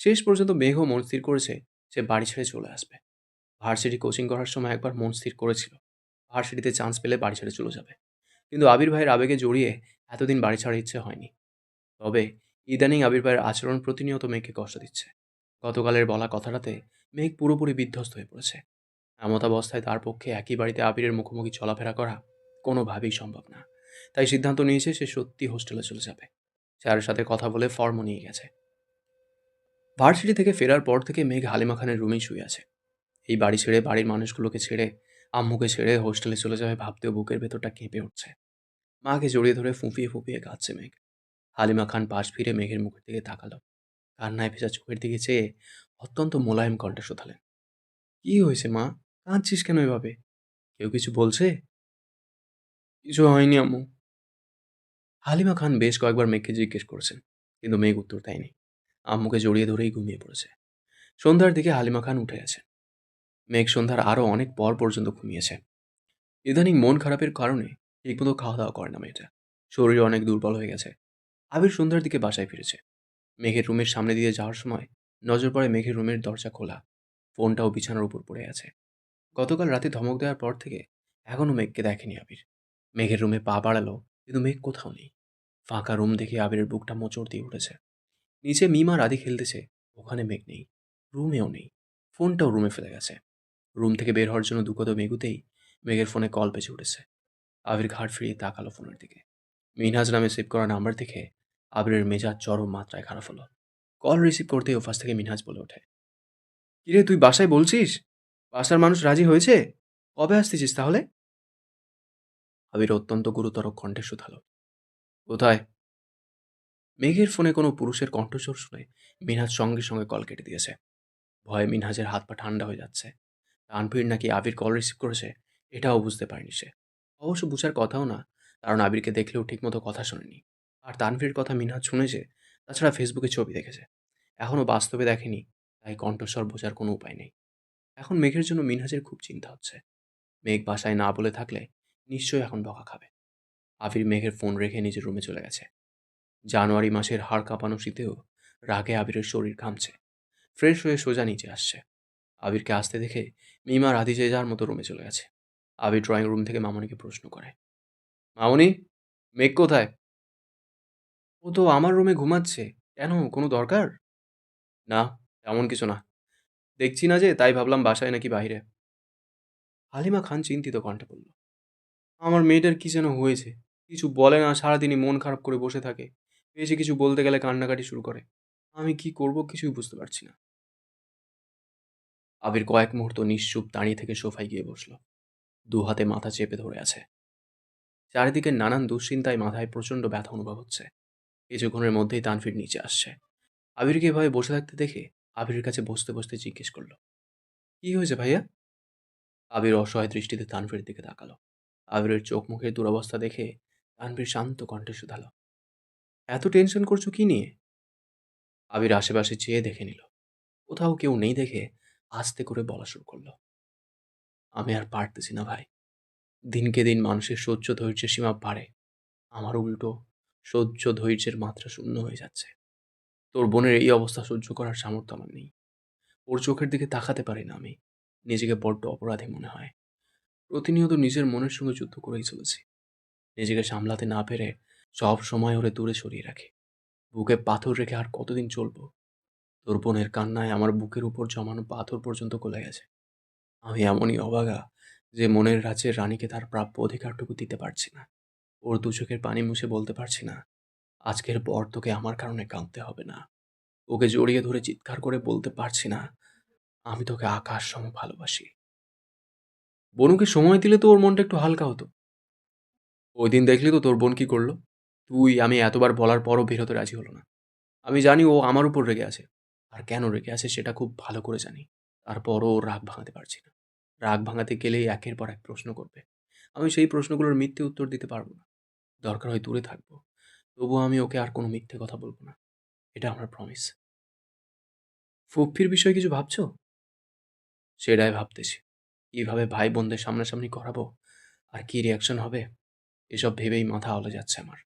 শেষ পর্যন্ত মেঘও মন স্থির করেছে সে বাড়ি ছেড়ে চলে আসবে। ভার্সিটি কোচিং করার সময় একবার মন স্থির করেছিল ভার্সিটিতে চান্স পেলে বাড়ি ছেড়ে চলে যাবে। কিন্তু আবির ভাইয়ের আবেগে জড়িয়ে এতদিন বাড়ি ছাড়ার ইচ্ছে হয়নি। তবে ইদানিং আবির ভাইয়ের আচরণ প্রতিনিয়ত মেঘকে কষ্ট দিচ্ছে। গতকালের বলা কথাটাতে মেঘ পুরোপুরি বিধ্বস্ত হয়ে পড়েছে। এমতাবস্থায় তার পক্ষে একই বাড়িতে আবিরের মুখোমুখি চলাফেরা করা কোনোভাবেই সম্ভব না। তাই সিদ্ধান্ত নিয়েছে সে সত্যি হোস্টেলে চলে যাবে। স্যারের সাথে কথা বলে ফর্মও নিয়ে গেছে। ভার্সিটি থেকে ফেরার পর থেকে মেঘ হালিমা খানের রুমেই শুয়ে আছে। এই বাড়ি ছেড়ে, বাড়ির মানুষগুলোকে ছেড়ে, আম্মুকে ছেড়ে হোস্টেলে চলে যাবে ভাবতেও বুকের ভেতরটা কেঁপে উঠছে। মাকে জড়িয়ে ধরে ফুঁপিয়ে ফুঁপিয়ে কাঁদছে মেঘ। হালিমা খান পাশ ফিরে মেঘের মুখের দিকে তাকালো। কান্নায় ভেজা চোখের দিকে চেয়ে অত্যন্ত মোলায়েম কণ্ঠে শোধালেন, কি হয়েছে মা? কাঁদছিস কেন এভাবে? কেউ কিছু বলছে? কিছু হয়নি আম্মু। হালিমা খান বেশ কয়েকবার মেঘকে জিজ্ঞেস করেছেন, কিন্তু মেঘ উত্তর দেয়নি। আম্মুকে জড়িয়ে ধরেই ঘুমিয়ে পড়েছে। সন্ধ্যার দিকে হালিমা খান উঠে গেছেন। মেঘ সন্ধ্যার আরও অনেক পর পর্যন্ত ঘুমিয়েছে। ইদানিং মন খারাপের কারণে ঠিকমতো খাওয়া দাওয়া করে না মেয়েটা। শরীর অনেক দুর্বল হয়ে গেছে। আবির সন্ধ্যার দিকে বাসায় ফিরেছে। মেঘের রুমের সামনে দিয়ে যাওয়ার সময় নজর পড়ে মেঘের রুমের দরজা খোলা। ফোনটাও বিছানার উপর পড়ে আছে। গতকাল রাতে ধমক দেওয়ার পর থেকে এখনও মেঘকে দেখেনি আবির। মেঘের রুমে পা বাড়ালো, কিন্তু মেঘ কোথাও নেই। ফাঁকা রুম দেখে আবিরের বুকটা মোচড় দিয়ে উঠেছে। নিচে মিমা রাধি খেলতেছে, ওখানে মেঘ নেই। রুমেও নেই। ফোনটাও রুমে ফেলে গেছে। রুম থেকে বের হওয়ার জন্য দু কদম এগুতেই মেঘের ফোনে কল বেজে উঠেছে। আবির ঘাড় ফিরিয়ে তাকালো ফোনের দিকে। মিনহাজ নামে সেভ করা নাম্বার দেখে আবিরের মেজাজ চরম মাত্রায় খারাপ হলো। কল রিসিভ করতেই ওপাশ থেকে মিনহাজ বলে ওঠে, কিরে তুই বাসায় বলছিস? বাসার মানুষ রাজি হয়েছে? কবে আসতেছিস তাহলে? আবির অত্যন্ত গুরুতর কণ্ঠে শুধালো, কোথায়? মেঘের ফোনে কোনো পুরুষের কণ্ঠস্বর শুনে মিনহাজ সঙ্গে সঙ্গে কল কেটে দিয়েছে। ভয়ে মিনহাজের হাত পা ঠান্ডা হয়ে যাচ্ছে। তানভীর নাকি আবির কল রিসিভ করেছে এটাও বুঝতে পারেনি সে। অবশ্য বুঝার কথাও না, কারণ আবিরকে দেখলেও ঠিকমতো কথা শোনেনি। আর তানভীর কথা মিনহাজ শুনেছে, তাছাড়া ফেসবুকে ছবি দেখেছে, এখনও বাস্তবে দেখেনি। তাই কণ্ঠস্বর বোঝার কোনো উপায় নেই। এখন মেঘের জন্য মিনহাজের খুব চিন্তা হচ্ছে। মেঘ বাসায় না বলে থাকলে নিশ্চয়ই এখন বকা খাবে। আবির মেঘের ফোন রেখে নিজের রুমে চলে গেছে। জানুয়ারি মাসের হাড় কাঁপানো শীতেও রাগে আবিরের শরীর ঘামছে। ফ্রেশ হয়ে সোজা নিচে আসছে। আবিরকে আসতে দেখে মিমা রাধি যে যার মতো রুমে চলে গেছে। আবির ড্রয়িং রুম থেকে মামনিকে প্রশ্ন করে, মামনি, মেঘ কোথায়? ও তো আমার রুমে ঘুমাচ্ছে। কেন, কোনো দরকার? না, তেমন কিছু না। দেখছি না যে, তাই ভাবলাম বাসায় নাকি বাইরে। হালিমা খান চিন্তিত কণ্ঠে বলল, আমার মেয়েটার কি যেন হয়েছে। কিছু বলে না, সারাদিনই মন খারাপ করে বসে থাকে। বেশি কিছু বলতে গেলে কান্নাকাটি শুরু করে। আমি কি করব কিছুই বুঝতে পারছি না। আবির কয়েক মুহূর্ত নিশ্চুপ দাঁড়িয়ে থেকে সোফায় গিয়ে বসল। দু হাতে মাথা চেপে ধরে আছে। চারিদিকে নানান দুশ্চিন্তায় মাথায় প্রচণ্ড ব্যথা অনুভব হচ্ছে। কিছুক্ষণের মধ্যেই তানভীর নিচে আসছে। আবিরকে এভাবে বসে থাকতে দেখে আবিরের কাছে বসতে বসতে জিজ্ঞেস করলো, কি হয়েছে ভাইয়া? আবির অসহায় দৃষ্টিতে তানভীরের দিকে তাকালো। আবিরের চোখ মুখের দুরবস্থা দেখে তানভীর শান্ত কণ্ঠে শুধালো, এত টেনশন করছো কি নিয়ে? আবির আশেপাশে চেয়ে দেখে নিল। কোথাও কেউ নেই দেখে আস্তে করে বলা শুরু করলো, আমি আর পারতেছি না ভাই। দিনকে দিন মানুষের সহ্য ধৈর্যের সীমা বাড়ে, আমার উল্টো সহ্য ধৈর্যের মাত্রা শূন্য হয়ে যাচ্ছে। তোর বোনের এই অবস্থা সহ্য করার সামর্থ্য আমার নেই। ওর চোখের দিকে তাকাতে পারি না আমি। নিজেকে বড্ড অপরাধী মনে হয়। প্রতিনিয়ত নিজের মনের সঙ্গে যুদ্ধ করেই চলেছি। নিজেকে সামলাতে না পেরে সব সময় ওরে দূরে সরিয়ে রাখি। বুকে পাথর রেখে আর কতদিন চলবো? তোর বোনের কান্নায় আমার বুকের উপর জমানো পাথর পর্যন্ত গলে গেছে। আমি এমনই অভাগা যে মনের রাজ্যের রানীকে তার প্রাপ্য অধিকারটুকু দিতে পারছি না। ওর দু চোখের পানি মুছে বলতে পারছি না, আজকের পর তোকে আমার কারণে কাঁদতে হবে না। ওকে জড়িয়ে ধরে চিৎকার করে বলতে পারছি না, আমি তোকে আকাশ সম ভালোবাসি। বনুকে সময় দিলে তো ওর মনটা একটু হালকা হতো। ওই দিন দেখলি তো তোর বোন কি করলো। আমি এতবার বলার পরও বের হতে রাজি হলো না। আমি জানি ও আমার উপর রেগে আছে। আর কেন রেগে আছে সেটা খুব ভালো করে জানি। তারপরও ওর রাগ ভাঙাতে পারছি না। রাগ ভাঙাতে গেলেই একের পর এক প্রশ্ন করবে। আমি সেই প্রশ্নগুলোর মিথ্যে উত্তর দিতে পারবো না। দরকার হয় দূরে থাকবো। তবুও আমি ওকে আর কোনো মিথ্যে কথা বলবো না। এটা আমার প্রমিস। ফুপ্ফির বিষয়ে কিছু ভাবছো? সেটাই ভাবতেছি। কিভাবে ভাই বোনদের সামনাসামনি করাবো? আর কি রিয়াকশন হবে? এসব ভেবেই মাথা আলো যাচ্ছে আমার।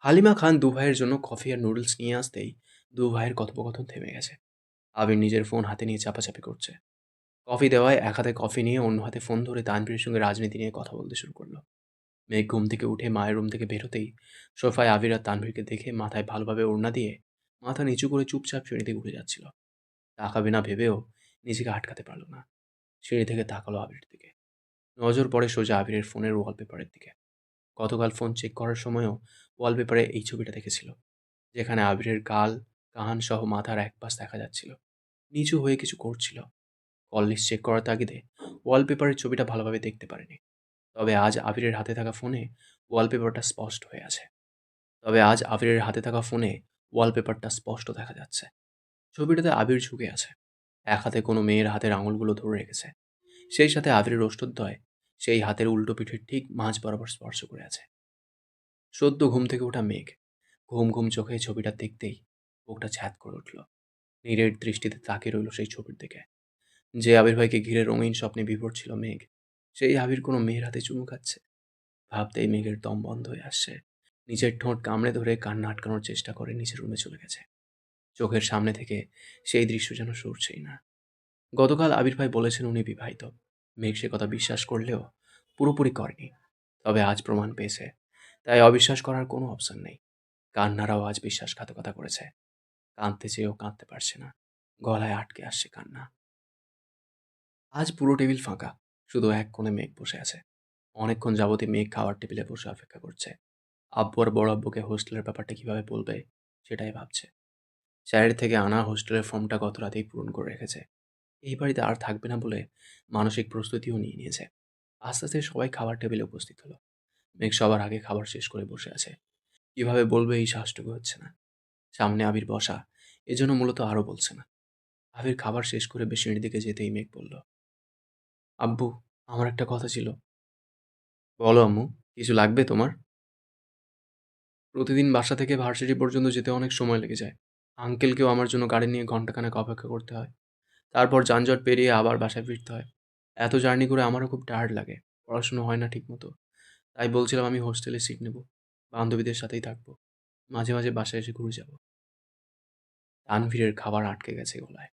হালিমা খান দু ভাইয়ের জন্য কফি আর নুডলস নিয়ে আসতেই দু ভাইয়ের কথোপকথন থেমে গেছে। আবির নিজের ফোন হাতে নিয়ে চাপাচাপি করছে। কফি দেওয়ায় এক হাতে কফি নিয়ে অন্য হাতে ফোন ধরে তানভীরের সঙ্গে রাজনীতি নিয়ে কথা বলতে শুরু করলো। মেঘ ঘুম থেকে উঠে মায়ের রুম থেকে বেরোতেই সোফায় আবির আর তানভীরকে দেখে মাথায় ভালোভাবে ওড়না দিয়ে মাথা নিচু করে চুপচাপ সিঁড়ি থেকে উঠে যাচ্ছিল। তাকাবে না ভেবেও নিজেকে আটকাতে পারল না। সিঁড়ি থেকে তাকালো আবিরের দিকে। নজর পড়ে সোজা আবিরের ফোনের ওয়ালপেপারের দিকে। গতকাল ফোন চেক করার সময়ও ওয়ালপেপারে এই ছবিটা দেখেছিল, যেখানে আবিরের গাল, কান সহ মাথার এক পাশ দেখা যাচ্ছিল। নিচু হয়ে কিছু করছিল। কল লিস্ট চেক করার তাগিদে ওয়ালপেপারের ছবিটা ভালোভাবে দেখতে পারেনি। তবে আজ আবিরের হাতে থাকা ফোনে ওয়ালপেপারটা স্পষ্ট হয়ে আছে। তবে আজ আবিরের হাতে থাকা ফোনে ওয়ালপেপারটা স্পষ্ট দেখা যাচ্ছে। ছবিটাতে আবির ঝুঁকে আছে। এক হাতে কোনো মেয়ের হাতের আঙুলগুলো ধরে রেখেছে। সেই সাথে আবিরের ওষ্ঠদ্বয় সেই হাতের উল্টো পিঠের ঠিক মাঝ বরাবর স্পর্শ করে আছে। সদ্য ঘুম থেকে ওঠা মেঘ ঘুম ঘুম চোখে ছবিটা দেখতেই বুকটা ছ্যাদ করে উঠল। নীরের দৃষ্টিতে তাকিয়ে রইল সেই ছবির দিকে। যে আবির ভাইকে ঘিরে রঙিন স্বপ্নে বিভোর ছিল মেঘ, সেই আবির কোনো মেয়ের হাতে চুমু খাচ্ছে। ভাবতেই মেঘের দম বন্ধ হয়ে আসছে। নিজের ঠোঁট কামড়ে ধরে কান্না আটকানোর চেষ্টা করে নিজের রুমে চলে গেছে। চোখের সামনে থেকে সেই দৃশ্য যেন সরছেই না। গতকাল আবির ভাই বলেছেন উনি বিবাহিত। মেঘ সে কথা বিশ্বাস করলেও পুরোপুরি করেনি। তবে আজ প্রমাণ পেয়েছে, তাই অবিশ্বাস করার কোনো অপশন নেই। কান্নারাও আজ বিশ্বাসঘাতকতা করেছে। কাঁদতে চেয়েও কাঁদতে পারছে না, গলায় আটকে আসছে কান্না। আজ পুরো টেবিল ফাঁকা, শুধু এক কোণে মেঘ বসে আছে। অনেকক্ষণ যাবতই মেঘ খাওয়ার টেবিলে বসে অপেক্ষা করছে। আব্বু আর বড় আব্বুকে হোস্টেলের ব্যাপারটা কিভাবে বলবে সেটাই ভাবছে। স্যারের থেকে আনা হোস্টেলের ফর্মটা গত রাতেই পূরণ করে রেখেছে। এই বাড়িতে আর থাকবে না বলে মানসিক প্রস্তুতিও নিয়ে নিয়েছে। আস্তে আস্তে সবাই খাবার টেবিলে উপস্থিত হলো। মেঘ সবার আগে খাবার শেষ করে বসে আছে। কিভাবে বলবে এই সাহসটুকু হচ্ছে না। সামনে আবির বসা, এজন্য মূলত আরও বলছে না। আবির খাবার শেষ করে বেসিনের দিকে যেতেই মেঘ বলল, আব্বু, আমার একটা কথা ছিল। বলো আম্মু, কিছু লাগবে তোমার? প্রতিদিন বাসা থেকে ভার্সিটি পর্যন্ত যেতে অনেক সময় লেগে যায়। আঙ্কেলকেও আমার জন্য গাড়ি নিয়ে ঘন্টাখানেক অপেক্ষা করতে হয়। তারপর যানজট পেরিয়ে আবার বাসায় ফিরতে হয়। এত জার্নি করে আমারও খুব টায়ার্ড লাগে। পড়াশুনো হয় না ঠিকমতো। তাই বলছিলাম আমি হোস্টেলে সিট নেব। বান্ধবীদের সাথেই থাকবো। মাঝে মাঝে বাসায় এসে ঘুরে যাব। তানভীরের খাবার আটকে গেছে গলায়।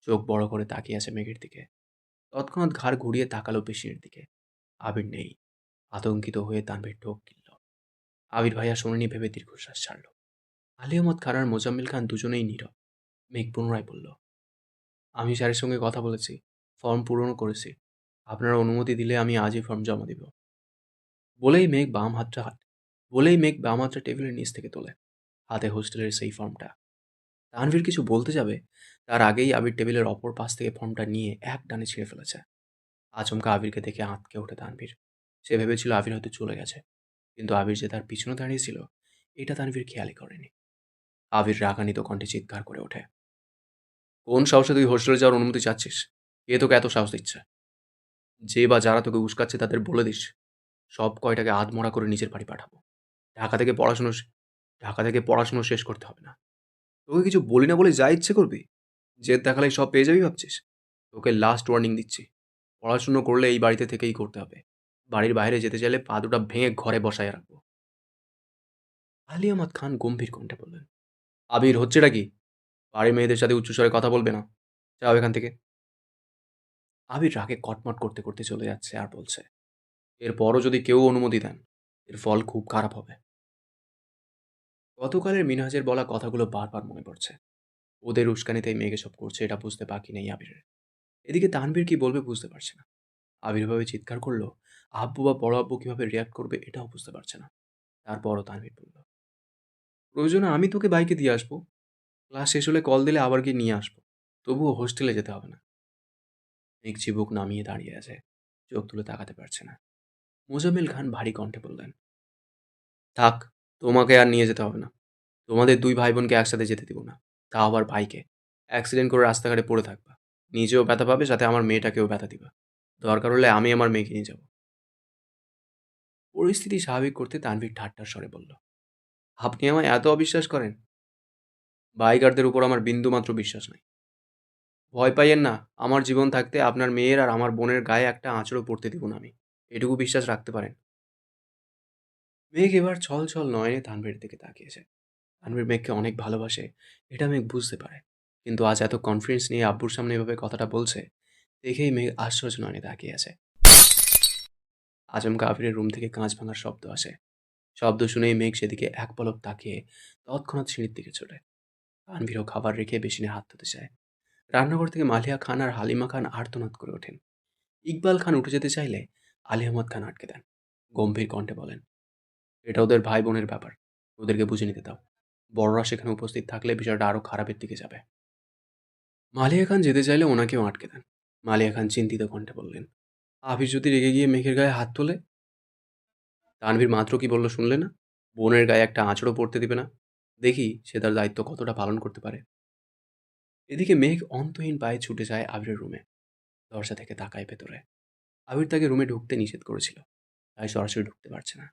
চোখ বড় করে তাকিয়ে আছে মেঘের দিকে। তৎক্ষণাৎ ঘাড় ঘুরিয়ে তাকালো পেশির দিকে। আবির নেই। আতঙ্কিত হয়ে তানভীর ঢোক গিলল। আবির ভাইয়া শোনেনি ভেবে দীর্ঘশ্বাস ছাড়ল। আলী আহমদ খান আর মোজাম্মেল খান দুজনেই নীরব। মেঘ পুনরায় বলল, আমি স্যারের সঙ্গে কথা বলেছি। ফর্ম পূরণও করেছি। আপনারা অনুমতি দিলে আমি আজই ফর্ম জমা দিব। বলেই মেঘ বাম হাতটা বলেই মেঘ বাম হাতটা টেবিলের নিচ থেকে তোলে। হাতে হোস্টেলের সেই ফর্মটা। তানভীর কিছু বলতে যাবে, তার আগেই আবির টেবিলের অপর পাশ থেকে ফর্মটা নিয়ে এক টানে ছিঁড়ে ফেলেছে। আচমকা আবিরকে দেখে আঁতকে ওঠে তানভীর। সে ভেবেছিল আবির হয়তো চলে গেছে, কিন্তু আবির যে তার পিছনে দাঁড়িয়েছিল এটা তানভীর খেয়ালই করেনি। আবির রাগান্বিত কণ্ঠে চিৎকার করে ওঠে, কোন সাহসে তুই হোস্টেলে যাওয়ার অনুমতি চাচ্ছিস? কে তোকে এত সাহস দিচ্ছে? যে বা যারা তোকে উস্কাচ্ছে তাদের বলে দিস সব কয়টাকে আধমরা করে নিজের বাড়ি পাঠাবো। ঢাকা থেকে পড়াশুনো ঢাকা থেকে পড়াশুনো শেষ করতে হবে না। তোকে কিছু বলি না বলে যা ইচ্ছে করবি? জেদ দেখালেই সব পেয়ে যাবি ভাবছিস? তোকে লাস্ট ওয়ার্নিং দিচ্ছি। পড়াশুনো করলে এই বাড়িতে থেকেই করতে হবে। বাড়ির বাইরে যেতে চাইলে পা দুটা ভেঙে ঘরে বসায় রাখবো। আলী আহমদ খান গম্ভীর কণ্ঠে বললেন, আবির হচ্ছেটা কি? বাড়ির মেয়েদের সাথে উচ্চস্বরে কথা বলবে না। যাও এখান থেকে। আবির রাগে কটমট করতে করতে চলে যাচ্ছে আর বলছে, এরপরও যদি কেউ অনুমতি দেন এর ফল খুব খারাপ হবে। গতকালের মিনহাজের বলা কথাগুলো বারবার মনে পড়ছে। ওদের উস্কানিতেই মেঘ এসব করছে এটা বুঝতে বাকি নেই আবিরের। এদিকে তানভীর কি বলবে বুঝতে পারছে না। আবির্ভাবে চিৎকার করলো, আব্বু বা বড় আব্বু কিভাবে রিয়াক্ট করবে এটাও বুঝতে পারছে না। তারপরও তানভীর বলল, প্রয়োজনে আমি তোকে বাইকে দিয়ে আসবো। ক্লাস শেষ হলে কল দিলে আবার গিয়ে নিয়ে আসবো। তবুও হোস্টেলে যেতে হবে না। মেঘ চিবুক নামিয়ে দাঁড়িয়ে আছে, চোখ তুলে তাকাতে পারছে না। মোজাম্মেল খান ভারী কণ্ঠে বললেন, থাক, তোমাকে আর নিয়ে যেতে হবে না। তোমাদের দুই ভাই বোনকে একসাথে যেতে দিব না, তা আবার বাইকে। অ্যাক্সিডেন্ট করে রাস্তাঘাটে পড়ে থাকবা। নিজেও ব্যথা পাবে, সাথে আমার মেয়েটাকেও ব্যথা দিবা। দরকার হলে আমি আমার মেয়েকে নিয়ে যাব। পরিস্থিতি স্বাভাবিক করতে তানভীর ঠাট্টার স্বরে বলল, আপনি আমায় এত অবিশ্বাস করেন? বাইকারদের উপর আমার বিন্দুমাত্র বিশ্বাস নাই। ভয় পাইয়েন না, আমার জীবন থাকতে আপনার মেয়ের আর আমার বোনের গায়ে একটা আঁচড়ও পড়তে দিব না আমি। এটুকু বিশ্বাস রাখতে পারেন। মেঘ এবার ছল ছল নয়নে তানভীরের দিকে তাকিয়েছে। তানভীর মেঘকে অনেক ভালোবাসে, এটা মেঘ বুঝতে পারে। কিন্তু আজ এত কনফিডেন্স নিয়ে আব্বুর সামনে এভাবে কথাটা বলছে দেখেই মেঘ আশ্চর্য নয়নে তাকিয়ে আছে। আচমকা আবিরের রুম থেকে কাঁচ ভাঙার শব্দ আসে। শব্দ শুনেই মেঘ সেদিকে এক পলক তাকিয়ে তৎক্ষণাৎ সিঁড়ির দিকে চলে। তানভীরও খাবার রেখে বেসিনে হাত ধুতে চায়। রান্নাঘর থেকে মালিয়া খান আর হালিমা খান আর্তনাদ করে ওঠেন। ইকবাল খান উঠে যেতে চাইলে আলী আহমদ খান আটকে দেন। গম্ভীর কণ্ঠে বলেন, এটা ওদের ভাই বোনের ব্যাপার, ওদেরকে বুঝে নিতে দাও। বড়রা সেখানে উপস্থিত থাকলে বিষয়টা আরও খারাপের দিকে যাবে। মালিয়া খান যেতে চাইলে ওনাকেও আটকে দেন। মালিয়া খান চিন্তিত কণ্ঠে বললেন, আবির যদি রেগে গিয়ে মেঘের গায়ে হাত তোলে? তানভীর মাত্র কি বলল শুনলে না? বোনের গায়ে একটা আঁচড়ও পড়তে দিবে না। দেখি সে তার দায়িত্ব কতটা পালন করতে পারে। এদিকে মেঘ অন্তহীন পায়ে ছুটে যায় আবিরের রুমে। দরজা থেকে তাকায় ভেতরে। আবির তাকে রুমে ঢুকতে নিষেধ করেছিল, তাই সরাসরি ঢুকতে পারছে না।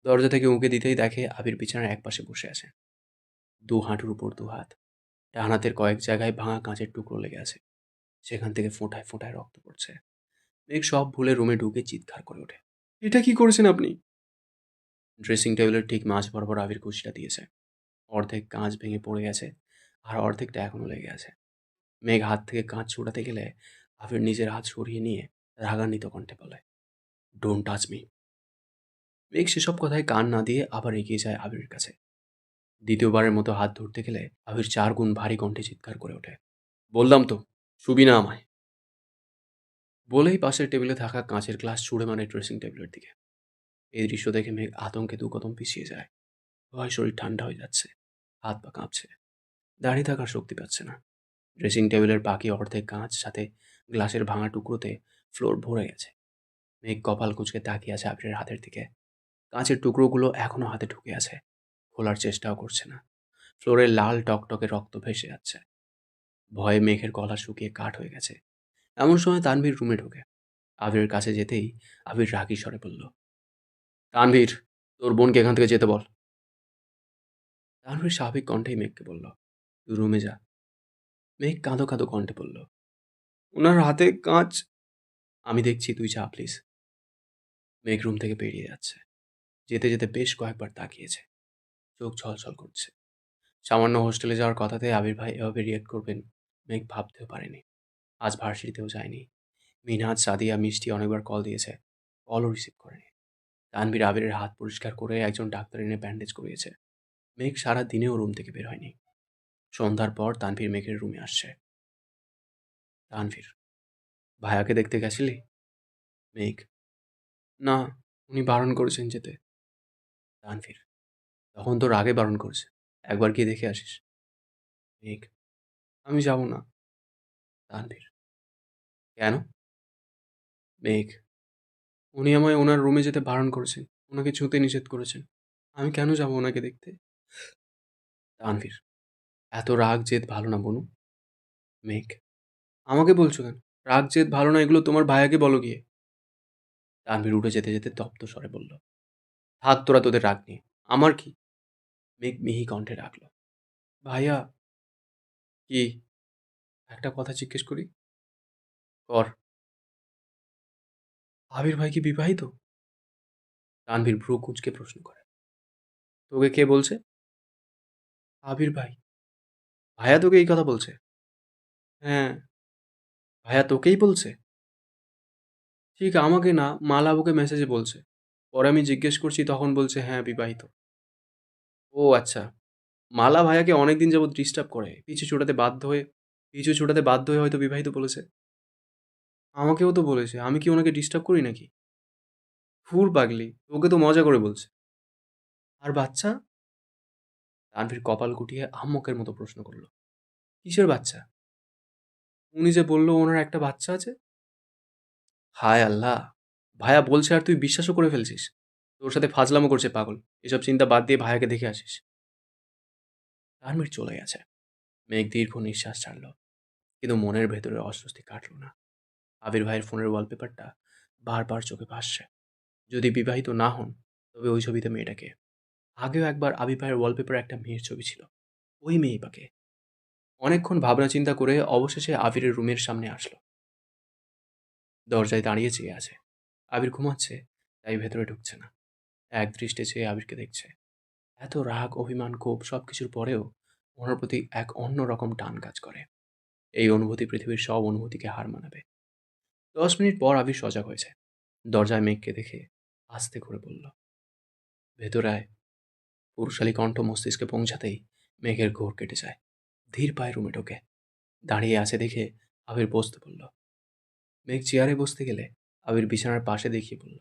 দরজা থেকে উঁকি দিতেই দেখে আবির বিছানার একপাশে বসে আছে, দু হাঁটুর উপর দু হাত। ডান হাতের কয়েক জায়গায় ভাঙা কাঁচের টুকরো লেগে আছে, সেখান থেকে ফোঁটায় ফোঁটায় রক্ত পড়ছে। মেঘ সব ভুলে রুমে ঢুকে চিৎকার করে ওঠে, এটা কি করেছেন আপনি? ড্রেসিং টেবিলের ঠিক মাঝ বরাবর আবির কুচিটা দিয়েছে। অর্ধেক কাঁচ ভেঙে পড়ে গেছে, আর অর্ধেকটা এখনো লেগে আছে। মেঘ হাত থেকে কাঁচ ছুটাতে গেলে আবির নিজের হাত সরিয়ে নিয়ে রাগান্বিত কণ্ঠে বলে, ডোন্ট টাচ মি। মেঘ সেসব কথায় কান না দিয়ে আবার এগিয়ে যায় আবিরের কাছে। দ্বিতীয়বারের মতো হাত ধরতে গেলে আবির 4 গুণ ভারী কণ্ঠে চিৎকার করে ওঠে, বললাম তো, ছুবি না আমায়। বলেই পাশের টেবিলে থাকা কাঁচের গ্লাস ছুঁড়ে মারে ড্রেসিং টেবিলের দিকে। এই দৃশ্য দেখে মেঘ আতঙ্কে দু কদম পিছিয়ে যায়। ভয় শরীর ঠান্ডা হয়ে যাচ্ছে, হাত পা কাঁপছে, দাঁড়িয়ে থাকার শক্তি পাচ্ছে না। ড্রেসিং টেবিলের বাকি অর্ধেক কাঁচ সাথে গ্লাসের ভাঙা টুকরোতে ফ্লোর ভরে গেছে। মেঘ কপাল কুঁচকে তাকিয়ে আছে আবিরের হাতের দিকে। কাঁচের টুকরোগুলো এখনো হাতে ঢুকে আছে, খোলার চেষ্টাও করছে না। ফ্লোরে লাল টকটকে রক্ত ভেসে যাচ্ছে। ভয়ে মেঘের গলা শুকিয়ে কাঠ হয়ে গেছে। এমন সময় তানভীর রুমে ঢোকে। আবিরের কাছে যেতেই আবির রাগী স্বরে বলল, তানভীর, তোর বোনকে এখান থেকে যেতে বল। তানভীর স্বাভাবিক কণ্ঠেই মেঘকে বলল, তুই রুমে যা। মেঘ কাঁদো কাঁদো কণ্ঠে বলল, ওনার হাতে কাঁচ। আমি দেখছি, তুই যা প্লিজ। মেঘ রুম থেকে বেরিয়ে যাচ্ছে। যেতে যেতে বেশ কয়েকবার তাকিয়েছে, চোখ ছলছল করছে। সামান্য হোস্টেলে যাওয়ার কথাতে আবির ভাই এভাবে রিয়েক্ট করবেন মেঘ ভাবতেও পারেনি। আজ ভার্সিটিতেও যায়নি। মিনহাজ, সাদিয়া, মিষ্টি অনেকবার কল দিয়েছে, কলও রিসিভ করেনি। তানভীর আবিরের হাত পরিষ্কার করে একজন ডাক্তার এনে ব্যান্ডেজ করিয়েছে। মেঘ সারা দিনেও রুম থেকে বের হয়নি। সন্ধ্যার পর তানভীর মেঘের রুমে আসছে। তানভীর, ভাইয়াকে দেখতে গেছিলি? মেঘ, না, উনি বারণ করেছেন যেতে। তানভীর, তখন তোর আগে বারণ করেছে, একবার গিয়ে দেখে আসিস। মেঘ, আমি যাব না। তানভীর, কেন? মেঘ, উনি আমায় ওনার রুমে যেতে বারণ করেছেন, ওনাকে ছুঁতে নিষেধ করেছেন। আমি কেন যাব ওনাকে দেখতে? তানভীর, এত রাগ জেদ ভালো না বনু। মেঘ, আমাকে বলছো কেন? রাগ জেদ ভালো না, এগুলো তোমার ভাইয়াকে বলো গিয়ে। তানভীর উঠে যেতে যেতে তপ্ত স্বরে বলল, থাক তোরা তোদের রাগ নিয়ে, আমার কি? মেঘ মিহি কণ্ঠে ডাকল, ভাইয়া। কি? একটা কথা জিজ্ঞেস করি? কর। আবির ভাই কি বিবাহিত? তানভীর ভ্রু কুঁচকে প্রশ্ন করে, তোকে কে বলছে? আবির ভাই। ভাইয়া তোকে এই কথা বলছে? হ্যাঁ। ভাইয়া তোকেই বলছে? ঠিক আমাকে না, মালাবুকে মেসেজে বলছে। পরে আমি জিজ্ঞেস করছি, তখন বলছে হ্যাঁ বিবাহিত। ও আচ্ছা। মালা ভাইয়াকে অনেকদিন যাবৎ ডিস্টার্ব করে, পিছু ছোটাতে বাধ্য হয়ে হয়তো বিবাহিত বলেছে। আমাকেও তো বলেছে, আমি কি ওনাকে ডিস্টার্ব করি নাকি? ফুর পাগলি, তোকে তো মজা করে বলছে। আর বাচ্চা? তানভীর কপাল গুটিয়ে আহম্মকের মতো প্রশ্ন করলো, কিসের বাচ্চা? উনি যে বললো ওনার একটা বাচ্চা আছে। হায় আল্লাহ! ভাইয়া বলছে আর তুই বিশ্বাসও করে ফেলছিস? তোর সাথে ফাজলামো করছে পাগল। এসব চিন্তা বাদ দিয়ে ভাইয়াকে দেখে আসিস। তানভীর চলে গেছে। মেঘ দীর্ঘ নিঃশ্বাস ছাড়ল, কিন্তু মনের ভেতরে অস্বস্তি কাটল না। আবির ভাইয়ের ফোনের ওয়ালপেপারটা বারবার চোখে ভাসছে। যদি বিবাহিত না হন, তবে ওই ছবিতে মেয়েটাকে। আগেও একবার আবির ভাইয়ের ওয়ালপেপারে একটা মেয়ের ছবি ছিল, ওই মেয়ে পাকে। অনেকক্ষণ ভাবনা চিন্তা করে অবশেষে আবিরের রুমের সামনে আসলো। দরজায় দাঁড়িয়ে চেয়ে আছে। আবির ঘুমাচ্ছে, তাই ভেতরে ঢুকছে না। এক দৃষ্টে চেয়ে আবিরকে দেখছে। এত রাগ, অভিমান, ক্ষোভ সবকিছুর পরেও ওনার প্রতি এক অন্য রকম টান কাজ করে। এই অনুভূতি পৃথিবীর সব অনুভূতিকে হার মানাবে। 10 মিনিট পর আবির সজাগ হয়েছে। দরজায় মেঘকে দেখে আস্তে করে বলল, ভেতরে আয়। পুরুষালী কণ্ঠ মস্তিষ্কে পৌঁছাতেই মেঘের ঘোর কেটে যায়। ধীর পায়ে রুমে ঢোকে। দাঁড়িয়ে আছে দেখে আবির বসতে বলল। মেঘ চেয়ারে বসতে গেলে আবির বিছানার পাশে দেখিয়ে বলল,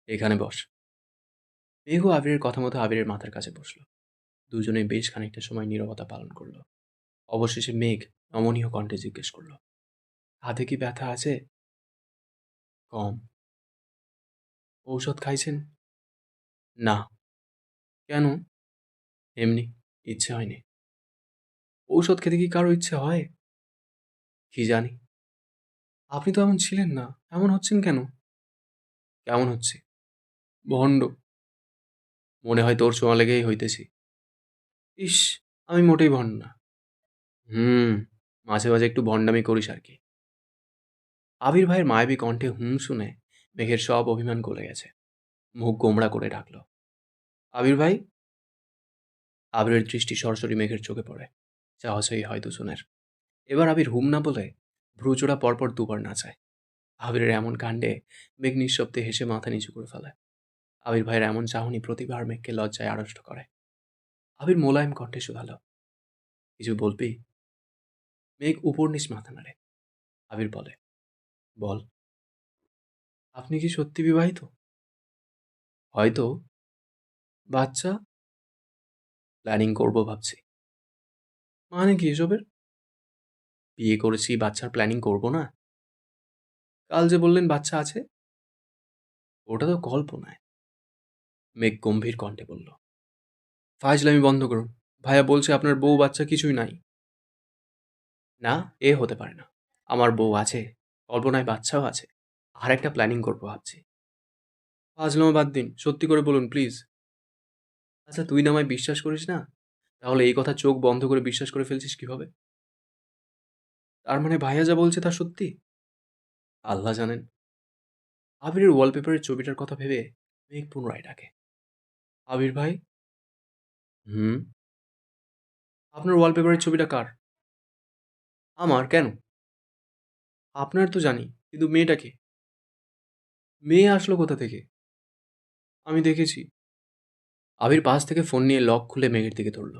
এখানে বস। মেঘও আবিরের কথা মতো আবিরের মাথার কাছে বসলো। দুজনেই বেশ খানিকটা সময় নীরবতা পালন করলো। অবশেষে মেঘ নমনীয় কণ্ঠে জিজ্ঞেস করলো, হাতে কি ব্যথা আছে? কম। ঔষধ খাইছেন? না। কেন? এমনি, ইচ্ছে হয়নি। ঔষধ খেতে কি কারো ইচ্ছে হয়? কি জানি। আপনি তো এমন ছিলেন না, এমন হচ্ছেন কেন? কেমন হচ্ছে? ভণ্ড। মনে হয় তোর ছোঁয়া লেগেই হইতেছি। ইস! আমি মোটেই ভণ্ড না। হুম, মাঝে মাঝে একটু ভণ্ডামি করিস আর কি। আবির ভাইয়ের মায়াবী কণ্ঠে হুম শুনে মেঘের সব অভিমান গলে গেছে। মুখ গোমড়া করে ডাকল, আবির ভাই। আবিরের দৃষ্টি সরাসরি মেঘের চোখে পড়ে। চাওয়াচাই হয় দুজনের। এবার আবির হুম না বলে ভ্রুজোড়া পরপর দুবার নাচায়। আবিরের এমন কাণ্ডে মেঘ নিঃশব্দে হেসে মাথা নিচু করে ফেলে। আবির ভাইয়ের এমন চাহনি প্রতিবার মেঘকে লজ্জায় আড়ষ্ট করে। আবির মোলায়েম কণ্ঠে শুধালো, কিছু বলবি? মেঘ উপর নিচ মাথা নাড়ে। আবির বলে, বল। আপনি কি সত্যি বিবাহিত? হয়তো। বাচ্চা? প্ল্যানিং করবো ভাবছি। মানে কি এসবের? বিয়ে করেছি, বাচ্চার প্ল্যানিং করব না? কাল যে বললেন বাচ্চা আছে। ওটা তো কল্পনায়। মেঘ গম্ভীর কণ্ঠে বলল, ফাজলামি বন্ধ করুন। ভাইয়া বলছে আপনার বউ বাচ্চা কিছুই নাই। না, এ হতে পারে না। আমার বউ আছে, কল্পনায় বাচ্চাও আছে। আর একটা প্ল্যানিং করবো ভাবছি। ফাজলামো বাদ দিন, সত্যি করে বলুন প্লিজ। আচ্ছা, তুই না আমায় বিশ্বাস করিস না, তাহলে এই কথা চোখ বন্ধ করে বিশ্বাস করে ফেলছিস কিভাবে? তার মানে ভাইয়া যা বলছে তা সত্যি? আল্লাহ জানেন। আবিরের ওয়ালপেপারের ছবিটার কথা ভেবে মেঘ পুনরায় ডাকে, আবির ভাই। হুম। আপনার ওয়ালপেপারের ছবিটা কার? আমার কেন? আপনার তো জানি, কিন্তু মেয়েটাকে? মেয়ে আসলো কোথা থেকে? আমি দেখেছি। আবির পাশ থেকে ফোন নিয়ে লক খুলে মেঘের দিকে ধরল।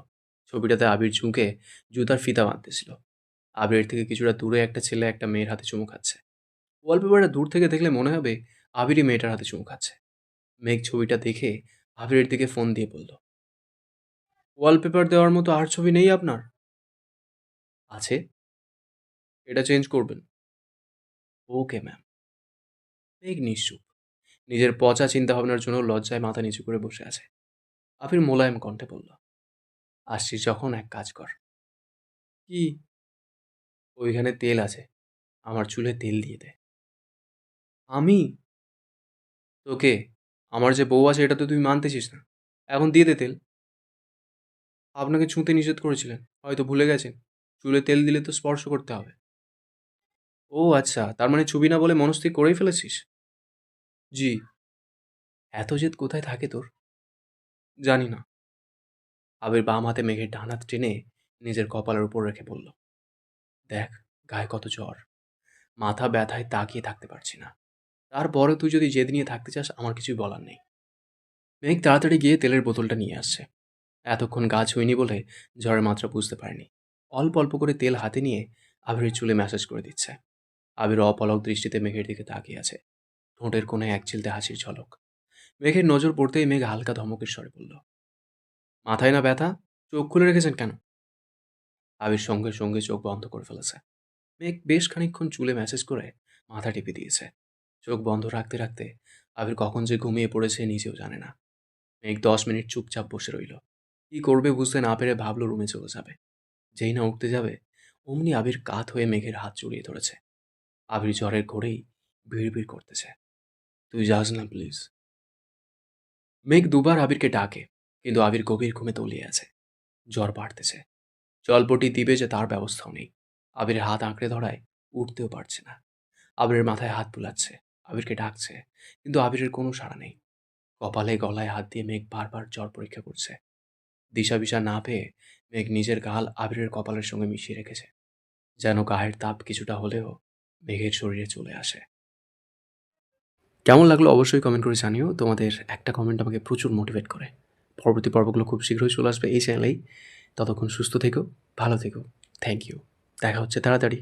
ছবিটাতে আবির ঝুঁকে জুতার ফিতা বাঁধতেছিল। আবিরের থেকে কিছুটা দূরে একটা ছেলে একটা মেয়ের হাতে চুমু খাচ্ছে। ওয়ালপেপারটা দূর থেকে দেখলে মনে হবে আবিরই মেয়েটার হাতে চুমু খাচ্ছে। মেঘ ছবিটা দেখে আবিরের দিকে ফোন দিয়ে বলল, ওয়ালপেপার দেওয়ার মতো আর ছবি নেই আপনার? আছে। এটা চেঞ্জ করবেন? Okay ma'am. মেঘ নিশ্চুপ। নিজের পচা চিন্তাভাবনার জন্য লজ্জায় মাথা নিচু করে বসে আছে। আবির মোলায়েম কণ্ঠে বলল, আসছিস যখন এক কাজ কর। কি? ওইখানে তেল আছে, আমার চুলে তেল দিয়ে দে। আমি? তোকে? আমার যে বউ আছে এটা তো তুই মানতেছিস না। এখন দিয়ে দে তেল। আপনাকে ছুঁতে নিষেধ করেছিলেন, হয়তো ভুলে গেছেন। চুলে তেল দিলে তো স্পর্শ করতে হবে। ও আচ্ছা, তার মানে ছবি না বলে মনস্থির করেই ফেলেছিস? জি। এত জেদ কোথায় থাকে তোর? জানি না। আবির বাম হাতে মেঘের ডান হাত টেনে নিজের কপালের উপর রেখে বলল, দেখ, গায়ে কত জ্বর, মাথা ব্যথায় তাকিয়ে থাকতে পারছি না। তারপরে তুই যদি জেদ নিয়ে থাকতে চাস, আমার কিছুই বলার নেই। মেঘ তাড়াতাড়ি গিয়ে তেলের বোতলটা নিয়ে আসছে। এতক্ষণ গা ছুঁইনি বলে জ্বরের মাত্রা বুঝতে পারেনি। অল্প অল্প করে তেল হাতে নিয়ে আবিরের চুলে ম্যাসাজ করে দিচ্ছে। আবির অপলক দৃষ্টিতে মেঘের দিকে তাকিয়ে আছে। ঠোঁটের কোণে এক চিলতে হাসির ঝলক। মেঘের নজর পড়তেই মেঘ হালকা ধমকের স্বরে বলল, মাথায় না ব্যথা? চোখ খুলে রেখেছেন কেন? আবির সঙ্গে সঙ্গে চোখ বন্ধ করে ফেলেছে। মেঘ বেশ খানিকক্ষণ চুলে ম্যাসেজ করে মাথা টিপে দিয়েছে। চোখ বন্ধ রাখতে রাখতে আবির কখন যে ঘুমিয়ে পড়েছে নিজেও জানে না। মেঘ 10 মিনিট চুপচাপ বসে রইল। কি করবে বুঝতে না পেরে ভাবল রুমে চলে যাবে। যেই না উঠতে যাবে, অমনি আবির কাত হয়ে মেঘের হাত জড়িয়ে ধরেছে। আবির জ্বরের ঘোরেই ভিড় করতেছে, তুই যাস না প্লিজ। মেঘ দুবার আবিরকে ডাকে, কিন্তু আবির গভীর ঘুমে তলিয়ে আছে। জ্বর বাড়তেছে। জলপটি দিবে যে তার ব্যবস্থাও নেই। আবিরের হাত আঁকড়ে ধরায় উঠতেও পারছে না। আবিরের মাথায় হাত বুলাচ্ছে, আবিরকে ডাকছে, কিন্তু আবিরের কোনো সাড়া নেই। কপালে গলায় হাত দিয়ে মেঘ বারবার জ্বর পরীক্ষা করছে। দিশা বিশা না পেয়ে মেঘ নিজের গাল আবিরের কপালের সঙ্গে মিশিয়ে রেখেছে, যেন গায়ের তাপ কিছুটা হলেও মেঘের শরীরে চলে আসে। কেমন লাগলো অবশ্যই কমেন্ট করে জানিও। তোমাদের একটা কমেন্ট আমাকে প্রচুর মোটিভেট করে। পরবর্তী পর্বগুলো খুব শীঘ্রই চলে আসবে এই চ্যানেলেই। ততক্ষণ সুস্থ থেকো, ভালো থেকো। Thank you. দেখা হচ্ছে তাড়াতাড়ি।